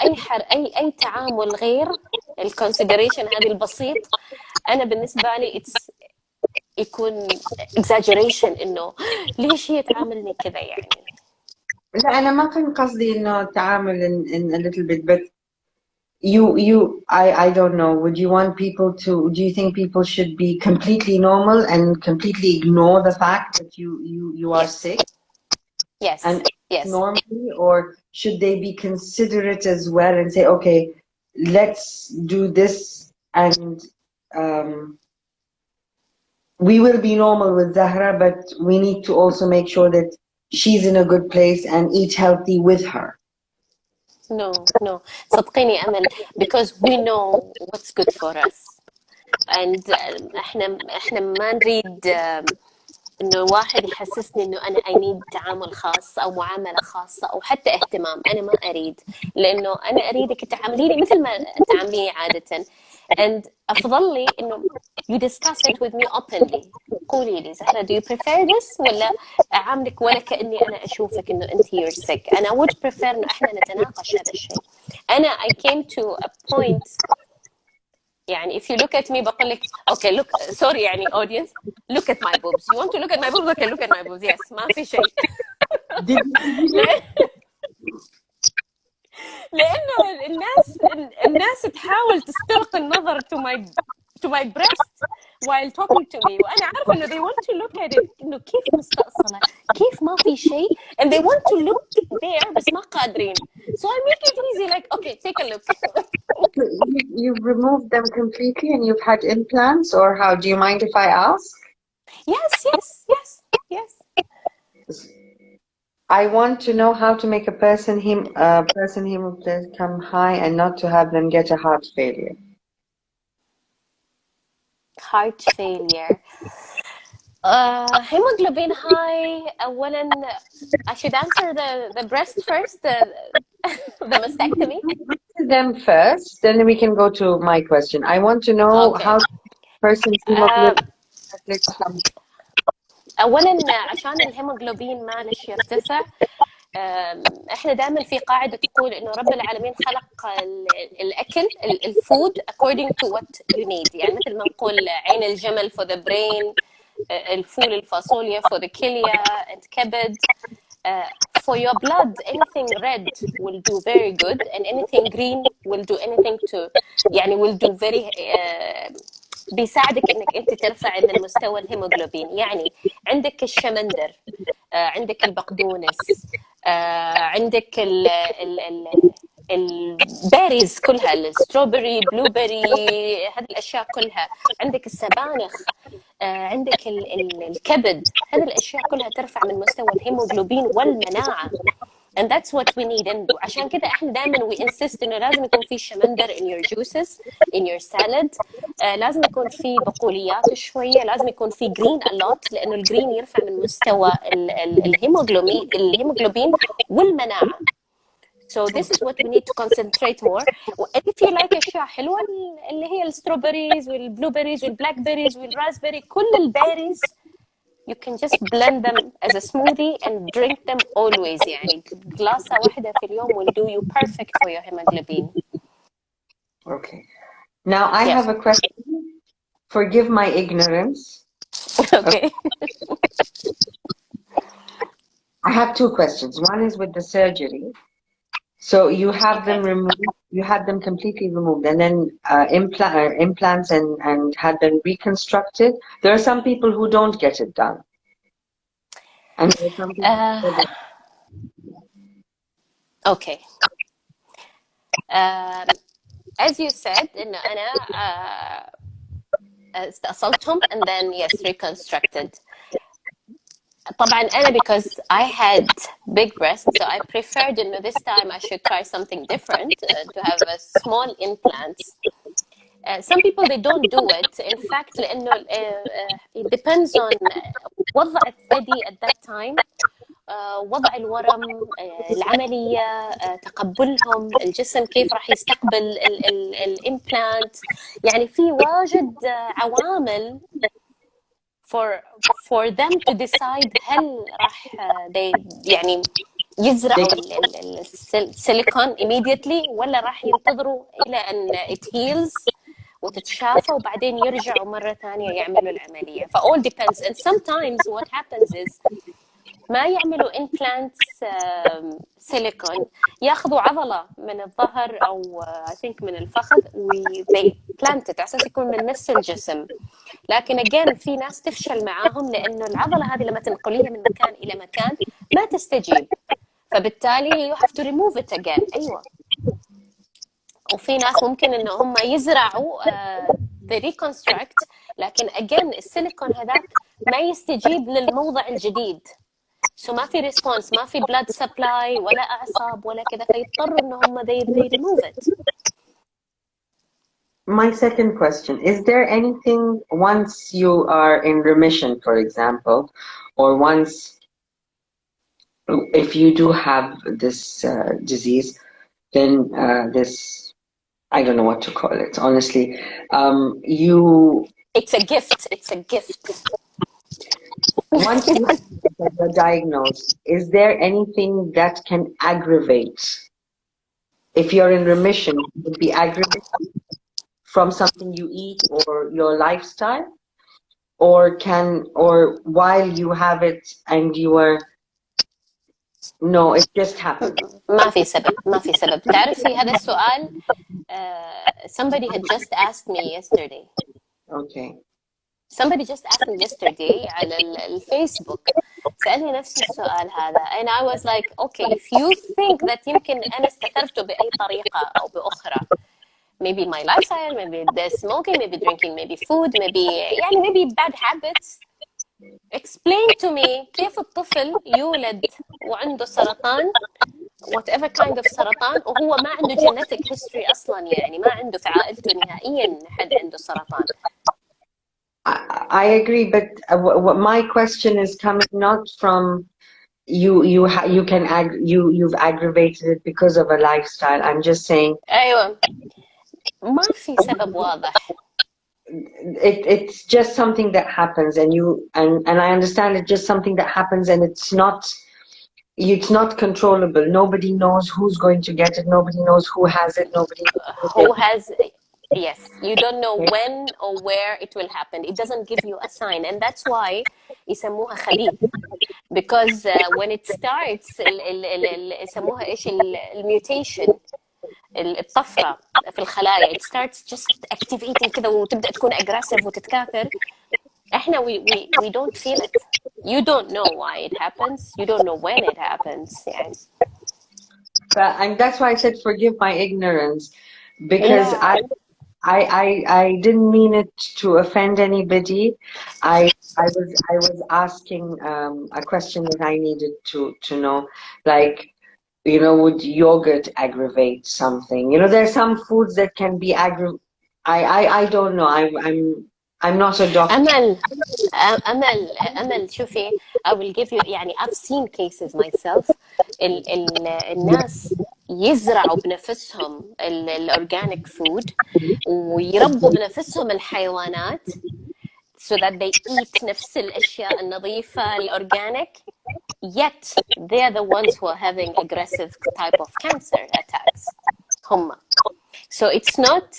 أي تعامل غير الconsideration هذه البسيط، أنا بالنسبة لي يكون exaggeration إنه ليش هي تعاملني كذا يعني. لا أنا ما كان قصدي إنه تعامل in a little bit, but I don't know. Would you want people to? Do you think people should be completely normal and completely ignore the fact that you are sick? Yes. And normally, or should they be considerate as well and say, okay, let's do this and we will be normal with Zahra, but we need to also make sure that she's in a good place and eat healthy with her. No. صدقيني أمل, because we know what's good for us. And احنا ما نريد إنه واحد يحسسني إنه أنا I need تعامل خاص أو معاملة خاصة أو حتى اهتمام. أنا ما أريد، لأنه أنا أريدك تعامليني مثل ما تعامليني عادة. and أفضل لي إنه you discuss it with me openly. قولي لي زهرة do you prefer this ولا أعاملك ولا كأني أنا أشوفك إنه أنت you're sick. أنا would prefer إنه إحنا نتناقش هذا الشيء. أنا I came to a point يعني if you look at me بقول لك okay look sorry يعني audience look at my boobs. You want to look at my boobs? Okay look at my boobs. Yes ما في شيء. لأنه الناس تحاول تستلقي النظر to my breast while talking to me، وأنا عارفة إنه they want to look at it إنه كيف مستأصلة، كيف ما في شيء، and they want to look there بس ما قادرين. So I make it easy like okay take a look. You've removed them completely and you've had implants, or how? Do you mind if I ask? Yes. I want to know how to make a person hemoglobin come high and not to have them get a heart failure. Heart failure. Hemoglobin high. أولاً, I should answer the breast first. The mastectomy. them first, then we can go to my question. I want to know how person's hemoglobin comes. اولا عشان الهيموغلوبين معلش يرتفع، احنا دائما في قاعده تقول انه رب العالمين خلق الاكل الفود according to what you need. يعني مثل ما نقول عين الجمل for the brain، الفول الفاصوليا for the كليه الكبد. For your blood, anything red will do very good, and anything green will do anything to يعني will do very بيساعدك انك انت ترفع من مستوى الهيموغلوبين. يعني عندك الشمندر، عندك البقدونس، عندك البيريز كلها، الستروبري، بلوبري، هذه الاشياء كلها، عندك السبانخ، عندك الكبد. هذه الاشياء كلها ترفع من مستوى الهيموغلوبين والمناعه. and that's what we need. and عشان كده احنا دائما we insist انه لازم يكون في شمندر in your juices in your salad. لازم يكون في بقوليات شويه، لازم يكون في green a lot، لانه الجرين يرفع من مستوى الهيموغلوبين والمناعه. So this is what we need to concentrate more. And if you like أشياء حلوة اللي هي الستروبريز والبلوبريز والبلاكبريز والرازبري، كل البيريز you can just blend them as a smoothie and drink them always. يعني جلاسة واحدة في اليوم will do you perfect for your hemoglobin. Okay. Now I have a question. Forgive my ignorance. Okay. I have two questions. One is with the surgery. So you have them removed, you had them completely removed, and then implants and had them reconstructed. There are some people who don't get it done. And there are some people Okay. As you said, إنه أنا استأصلتهم and then yes reconstructed. طبعا أنا because I had big breasts, so I preferred إنه this time I should try something different, to have a small implants. Some people they don't do it. In fact لأنه it depends on وضع الثدي at that time، وضع الورم، العملية، تقبلهم، الجسم كيف راح يستقبل الامبلانت. يعني في واجد عوامل for them to decide هل راح يعني يزرعوا السيليكون immediately ولا راح ينتظروا إلى أن it heals وتتشافى وبعدين يرجعوا مرة ثانية يعملوا العملية. ف all depends. and sometimes what happens is ما يعملوا implants سيليكون، ياخذوا عضلة من الظهر أو I think من الفخذ they plant it على أساس يكون من نفس الجسم. لكن again في ناس تفشل معاهم لأنه العضلة هذه لما تنقليها من مكان إلى مكان ما تستجيب، فبالتالي you have to remove it again. أيوة. وفي ناس ممكن إنه هم يزرعوا they reconstruct، لكن again السيليكون هذاك ما يستجيب للموضع الجديد. So ما في response، ما في blood supply ولا أعصاب ولا كذا، فيضطروا إنه هم they remove it. My second question, is there anything once you are in remission, for example, or once if you do have this disease, then this, I don't know what to call it, honestly, It's a gift. It's a gift. Once you're diagnosed, is there anything that can aggravate? If you're in remission, it would be aggravated from something you eat or your lifestyle? Or while you have it and you are, no, it just happened. ما في سبب. تعرفي هذا السؤال somebody had just asked me yesterday. Okay. Somebody just asked me yesterday على الفيسبوك، سألني نفس السؤال هذا and I was like okay if you think that يمكن أنا استثرته بأي طريقة أو بأخرى، maybe my lifestyle, maybe the smoking, maybe drinking, maybe food, maybe bad habits. Explain to me كيف الطفل يولد وعنده سرطان whatever kind of سرطان وهو ما عنده genetic history أصلا، يعني ما عنده في عائلته نهائيا حد عنده سرطان. I agree, but my question is coming not from you've aggravated it because of a lifestyle. I'm just saying. أيوة، ما في سبب واضح. It's just something that happens, and I understand it's just something that happens, and it's not controllable. Nobody knows who's going to get it. Nobody knows who has it. Nobody knows Who has, yes, you don't know when or where it will happen. It doesn't give you a sign, and that's why يسموها خبيث, because when it starts يسموها ايش الميوتيشن, الطفرة في الخلايا, it starts just activating كذا وتبدأ تكون aggressive وتتكاثر. احنا we don't feel it. You don't know why it happens. You don't know when it happens. يعني. And that's why I said forgive my ignorance, because Yeah. I didn't mean it to offend anybody. I was asking a question that I needed to know, like, would yogurt aggravate something? There are some foods that can be I don't know. I'm not a doctor. أمل شوفي, I will give you, يعني I've seen cases myself. الناس يزرعوا بنفسهم الأورجانيك فود ويربوا بنفسهم الحيوانات so that they eat نفس الأشياء النظيفة الأورجانيك, yet they are the ones who are having aggressive type of cancer attacks. هم. So it's not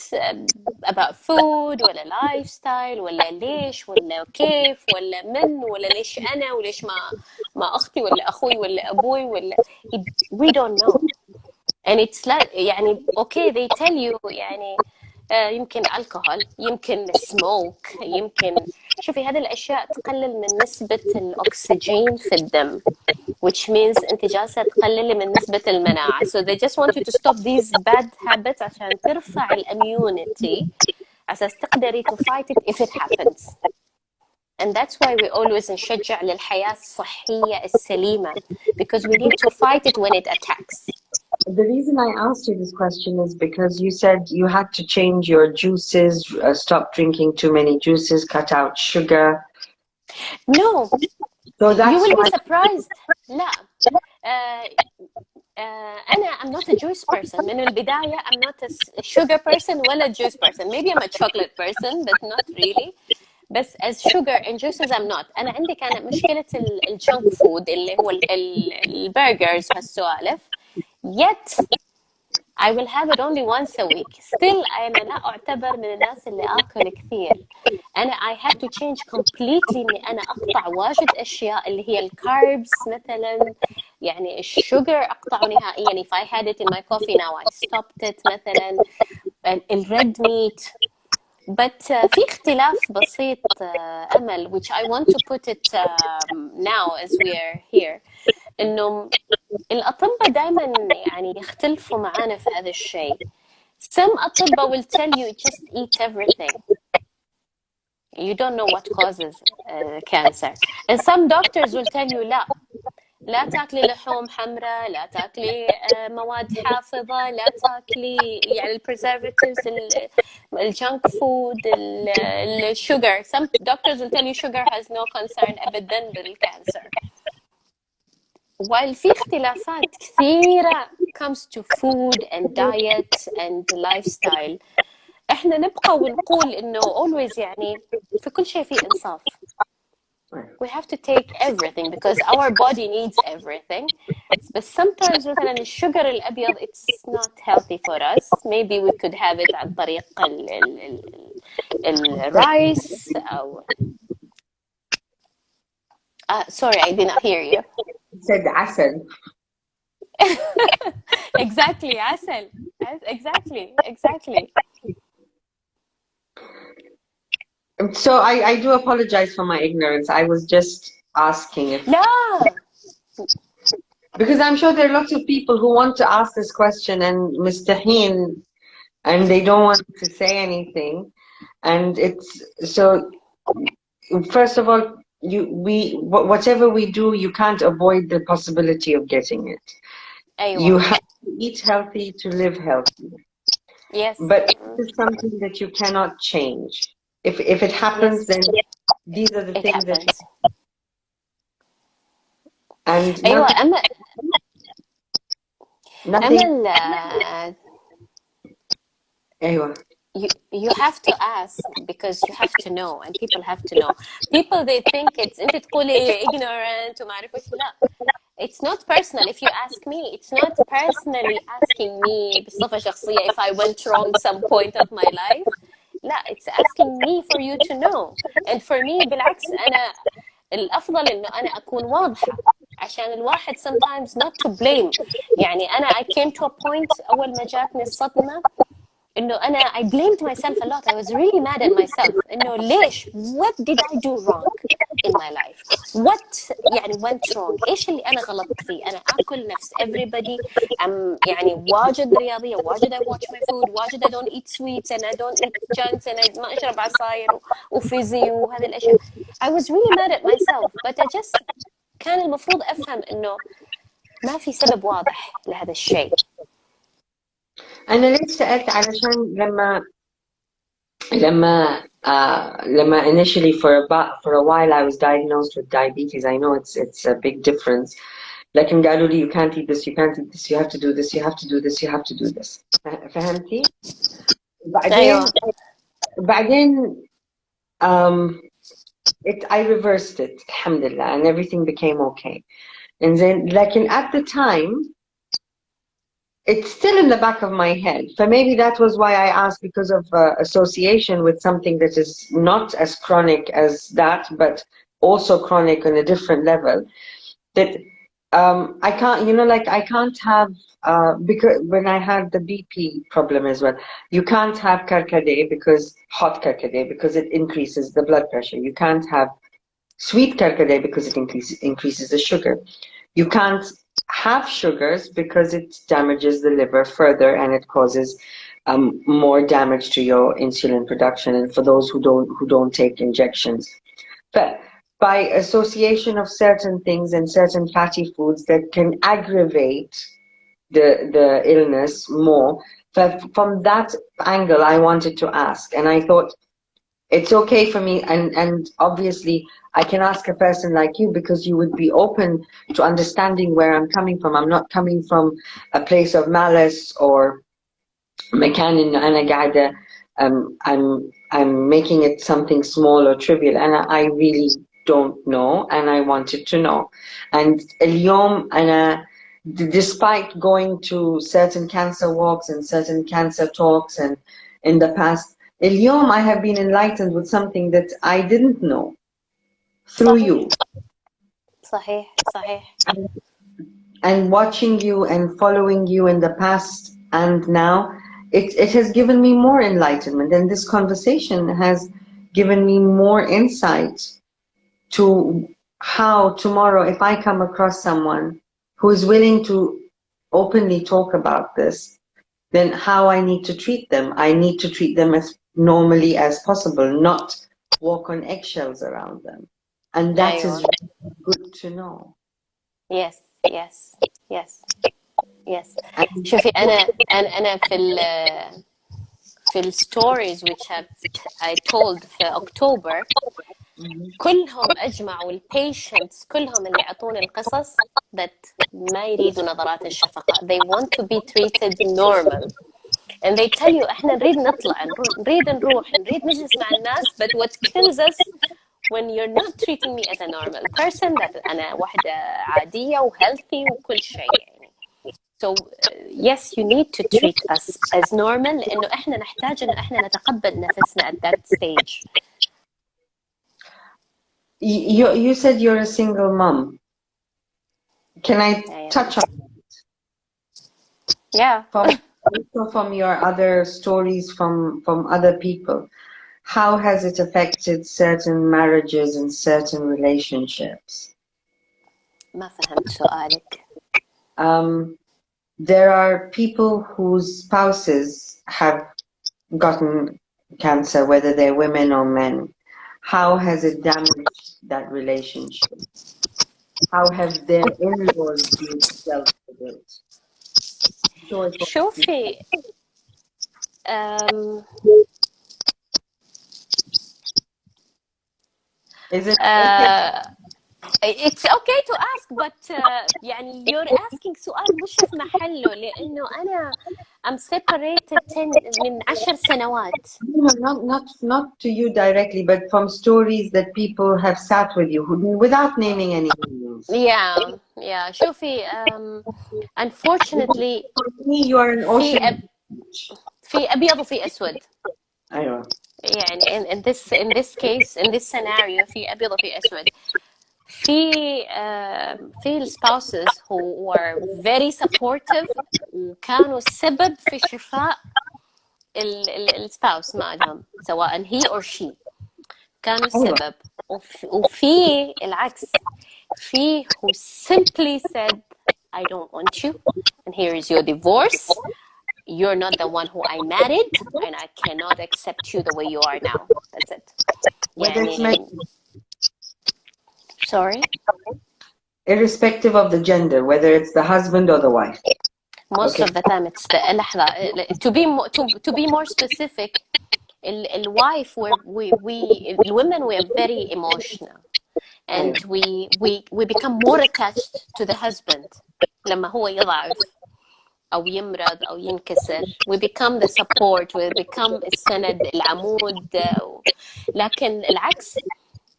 about food ولا lifestyle ولا ليش ولا كيف ولا من ولا ليش أنا وليش ما أختي ولا أخوي ولا أبوي ولا we don't know. And it's like يعني okay they tell you يعني يمكن الكحول, يمكن smoke, يمكن شوفي هذه الأشياء تقلل من نسبة الأكسجين في الدم, which means أنت جالسة تقللي من نسبة المناعة. So they just want you to stop these bad habits عشان ترفع الاميونيتي أساس تقدري to fight it if it happens. And that's why we always نشجع للحياة الصحية السليمة, because we need to fight it when it attacks. The reason I asked you this question is because you said you had to change your juices, stop drinking too many juices, cut out sugar. No, so that's you will why... be surprised. لا I'm not a juice person. من البداية I'm not a sugar person ولا juice person. Maybe I'm a chocolate person, but not really. بس as sugar and juices I'm not. أنا عندي كانت مشكلة الجنك فود اللي هو البرجرز وهالسوالف. Yet I will have it only once a week. Still أنا لا أعتبر من الناس اللي آكل كثير. أنا I had to change completely إني أنا أقطع واجد أشياء اللي هي الكاربس مثلا, يعني الشوجر أقطعه نهائيا. If I had it in my coffee now I stopped it مثلا. الريد ميت. But في اختلاف بسيط أمل, which I want to put it now as we are here, إنه الأطباء دائما يعني يختلفوا معانا في هذا الشيء. Some أطباء will tell you just eat everything. You don't know what causes cancer. And some doctors will tell you لا تاكلي لحوم حمراء, لا تاكلي مواد حافظة, لا تاكلي يعني preservatives, الجنك فود, الشوجر. Some doctors will tell you sugar has no concern أبدا بالcancer. While في اختلافات كثيرة comes to food and diet and lifestyle, احنا نبقى ونقول انه always يعني في كل شيء في انصاف. We have to take everything because our body needs everything. But sometimes مثلا الشجر الأبيض it's not healthy for us. Maybe we could have it عن طريق الرايس أو sorry, I did not hear you. You said عسل. Exactly, عسل. Exactly. So I do apologize for my ignorance. I was just asking if... لا. Because I'm sure there are lots of people who want to ask this question and مستحين and they don't want to say anything. And it's so, first of all, whatever we do, you can't avoid the possibility of getting it. أيوة. You have to eat healthy to live healthy. Yes. But this is something that you cannot change. If it happens, yes. then these are the it things happens. that... and أيوة. nothing. أمل أيوة. you have to ask because you have to know and people have to know. People they think it's أنت تقولي ignorant وما أعرف وش. لا, it's not personal. If you ask me, it's not personally asking me بصفة شخصية if I went wrong some point of my life. لا, it's asking me for you to know. And for me بالعكس, أنا الأفضل إنه أنا أكون واضحة عشان الواحد sometimes not to blame. يعني أنا I came to a point أول ما جاتني الصدمة إنه أنا I blamed myself a lot. I was really mad at myself. إنه ليش? What did I do wrong in my life? What يعني went wrong? إيش اللي أنا غلطت فيه؟ أنا آكل نفس everybody. يعني واجد رياضية, واجد I watch my food, واجد I don't eat sweets and I don't eat junks and I ما أشرب عصاير وفيزي وهذه الأشياء. I was really mad at myself, but I just كان المفروض أفهم إنه ما في سبب واضح لهذا الشيء. أنا ليش سألت علشان لما initially for a while I was diagnosed with diabetes. I know it's a big difference. لكن قالوا لي you can't eat this, you can't eat this, you have to do this, you have to do this, you have to do this. فهمتي؟ بعدين I reversed it, alhamdulillah, and everything became okay. And then, لكن at the time, it's still in the back of my head. So maybe that was why I asked, because of association with something that is not as chronic as that, but also chronic on a different level. That I can't, like I can't have, because when I had the BP problem as well, you can't have karkade because hot karkade because it increases the blood pressure. You can't have sweet karkade because it increases the sugar. You can't have sugars because it damages the liver further and it causes more damage to your insulin production. And for those who don't take injections, but by association of certain things and certain fatty foods that can aggravate the illness more. But from that angle, I wanted to ask, and I thought it's okay for me, and obviously I can ask a person like you because you would be open to understanding where I'm coming from. I'm not coming from a place of malice or مكان إنه أنا قاعدة I'm making it something small or trivial, and I really don't know, and I wanted to know. And اليوم أنا, despite going to certain cancer walks and certain cancer talks and in the past, اليوم I have been enlightened with something that I didn't know through you. صحيح. And watching you and following you in the past and now, it has given me more enlightenment, and this conversation has given me more insight to how tomorrow, if I come across someone who is willing to openly talk about this, then how I need to treat them. I need to treat them as normally as possible, not walk on eggshells around them. And that is really good to know. Yes. شوفي أنا في الستوريز which I told في أكتوبر كلهم أجمعوا البيشنتس كلهم اللي يعطون القصص that ما يريدوا نظرات الشفقة. They want to be treated normal and they tell you إحنا نريد نطلع نريد نروح نريد نجلس مع الناس, but what kills us when you're not treating me as a normal person that أنا واحدة عادية وhealthy وكل شيء يعني. So yes, you need to treat us as normal لأنه إحنا نحتاج إنه إحنا نتقبل نفسنا at that stage. You said you're a single mom. Can I touch on it? Yeah. From your other stories from other people, how has it affected certain marriages and certain relationships? ما فهمت سؤالك. There are people whose spouses have gotten cancer, whether they're women or men. How has it damaged that relationship? How have their in-laws dealt with it? شوفي Is it okay? It's okay to ask, but يعني you're asking سؤال مش في محله، لأنه أنا I'm separated من 10 سنوات. Not to you directly, but from stories that people have sat with you without naming any names. Yeah. شوفي unfortunately You are an ocean. في أبيض وفي أسود. أيوة. يعني in this case, in this scenario في أبيض وفي أسود. في spouses who were very supportive وكانوا السبب في شفاء السباوس مالهم، سواء he or she كانوا السبب. وفي العكس، في who simply said I don't want you and here is your divorce. You're not the one who I married and I cannot accept you the way you are now. That's it. يعني sorry? Irrespective of the gender, whether it's the husband or the wife. Most of the time it's the لحظة. To be more specific, الwife the women were very emotional and we become more attached to the husband. لما هو يضعف أو يمرض أو ينكسر we become the support, we become السند العمود. لكن العكس،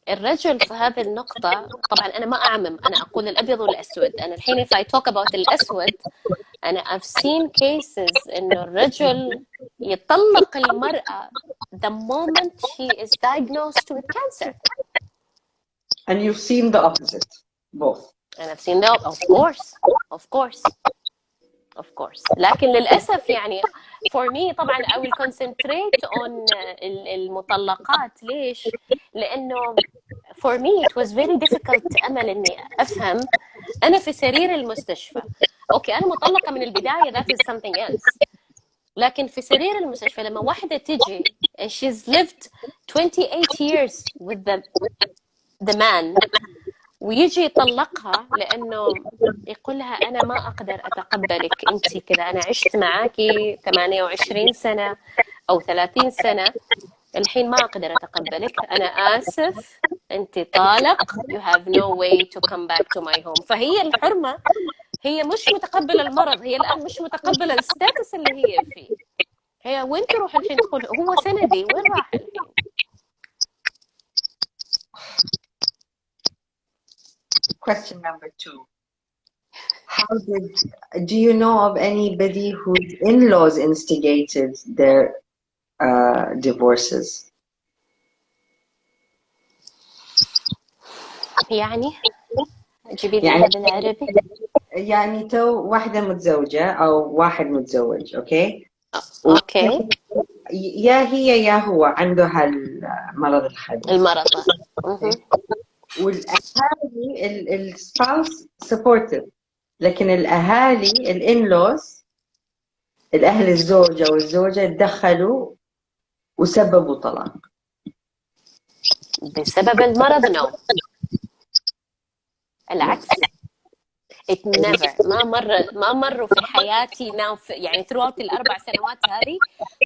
الرجل في هذه النقطة، طبعا أنا ما أعمم، أنا أقول الأبيض والأسود. أنا الحين if I talk about الأسود، أنا I've seen cases إنه الرجل يطلق المرأة the moment she is diagnosed with cancer. And you've seen the opposite, both. And I've seen that, of course. لكن للأسف يعني for me طبعا I will concentrate on المطلقات. ليش؟ لأنه for me it was very difficult أمل إني أفهم. أنا في سرير المستشفى، أوكي أنا مطلقة من البداية that is something else. لكن في سرير المستشفى لما واحدة تجي and she's lived 28 years with the man ويجي يطلقها لأنه يقولها أنا ما أقدر أتقبلك أنت كذا، أنا عشت معاكي 28 سنة أو 30 سنة، الحين ما أقدر أتقبلك، أنا آسف أنت طالق، you have no way to come back to my home. فهي الحرمة هي مش متقبلة المرض، هي الآن مش متقبلة الستاتس اللي هي فيه. هي وين تروح الحين؟ تقول هو سندي، وين راح الحين؟ Question number 2. Do you know of anybody whose in-laws instigated their divorces? يعني جيبي لي بالعربي. يعني تو واحدة متزوجة أو واحد متزوج، أوكي؟ أوكي. يا هي يا هو عنده هالمرض الحاد. المرض. والأهالي السباوس سبورتيف، لكن الأهالي الإنلوز الأهل الزوجة والزوجة تدخلوا وسببوا طلاق بسبب المرض. نو، العكس. It never ما مروا في حياتي يعني throughout ال4 سنوات هذه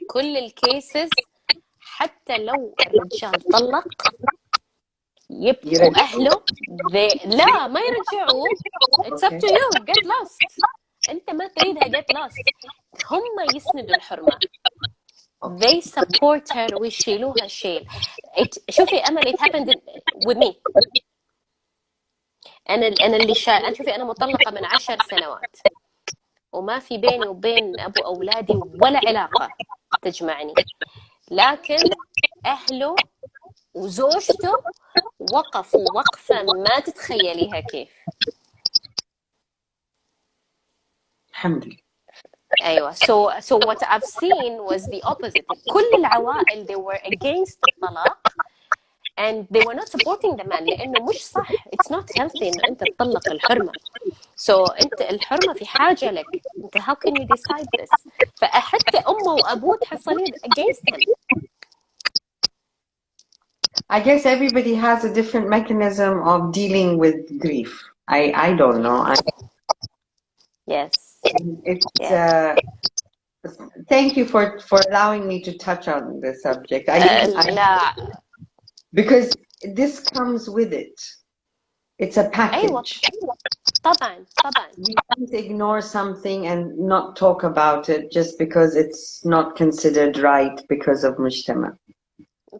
كل الكيسز حتى لو الرجال طلق يبقوا أهله لا ما يرجعوه. It's up to you. Get lost. أنت ما تريدها get lost. هم يسندوا الحرمة. They support her ويشيلوها الشيل. شوفي أمل it happened with me. أنا شوفي أنا مطلقة من 10 سنوات وما في بيني وبين أبو أولادي ولا علاقة تجمعني، لكن أهله وزوجته وقفوا وقفة ما تتخيليها كيف. الحمد لله. أيوة. So what I've seen was the opposite. كل العوائل they were against الطلاق and they were not supporting the man لأنه مش صح. It's not healthy إنه أنت تطلق الحرمة. So أنت الحرمة في حاجة لك. أنت how can you decide this؟ فحتى أمه وأبوه تحصلين against him. I guess everybody has a different mechanism of dealing with grief. I don't know. Yes. It's thank you for allowing me to touch on this subject. Because this comes with it. it's a أيوة package. طبعا طبعا. We can't ignore something and not talk about it just because it's not considered right because of mujtama.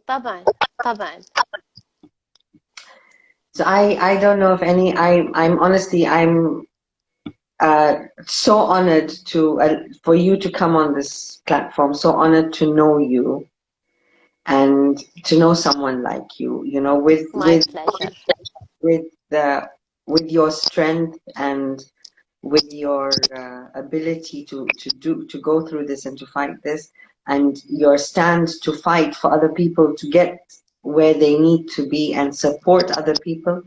طبعا طبعا. So I don't know if I'm honestly, I'm so honored for you to come on this platform, so honored to know you and to know someone like you, you know, My pleasure. with your strength and with your ability to go through this and to fight this, and your stand to fight for other people to get where they need to be and support other people.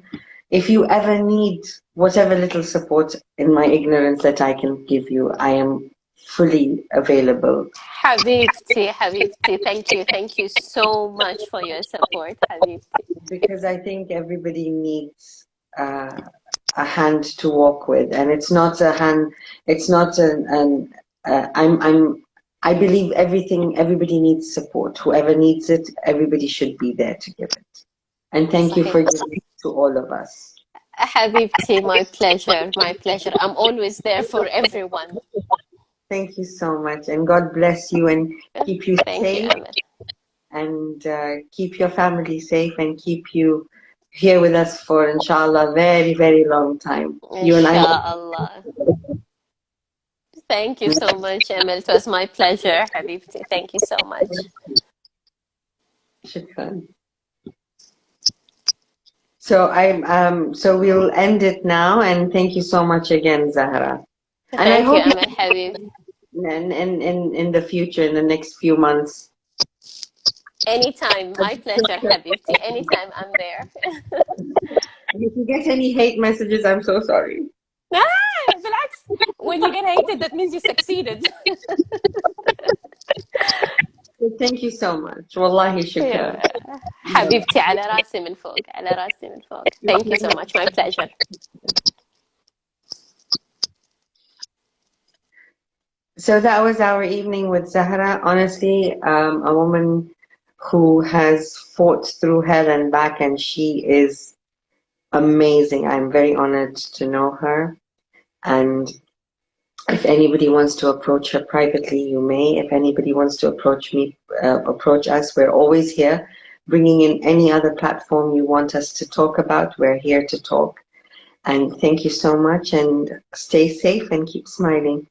If you ever need whatever little support in my ignorance that I can give you, I am fully available. حبيبتي حبيبتي, thank you so much for your support حبيبتي. Because I think everybody needs a hand to walk with, and it's not a hand. It's not I believe everybody needs support. Whoever needs it, everybody should be there to give it. And thank you for giving it to all of us. حبيبتي, my pleasure. I'm always there for everyone. Thank you so much, and God bless you and keep you Thank safe. you, Amal. And keep your family safe and keep you here with us for, inshallah, very, very long time. You and I. Inshallah. Thank you so much, Amal. It was my pleasure, حبيبتي. Thank you so much. Shukran. So we'll end it now, and thank you so much again, Zahra. And Thank I hope you, Amal حبيبي. in the future, in the next few months. Anytime, my pleasure, حبيبتي. Anytime, I'm there. If you get any hate messages, I'm so sorry. بالعكس, when you get hated, that means you succeeded. Thank you so much. Wallahi shukran. حبيبتي, على راسي من فوق, على راسي من فوق. Thank you so much, my pleasure. So that was our evening with Zahra. Honestly, a woman who has fought through hell and back, and she is amazing. I'm very honored to know her. And if anybody wants to approach her privately, you may. If anybody wants to approach me, approach us. We're always here. Bringing in any other platform you want us to talk about, we're here to talk. And thank you so much, and stay safe and keep smiling.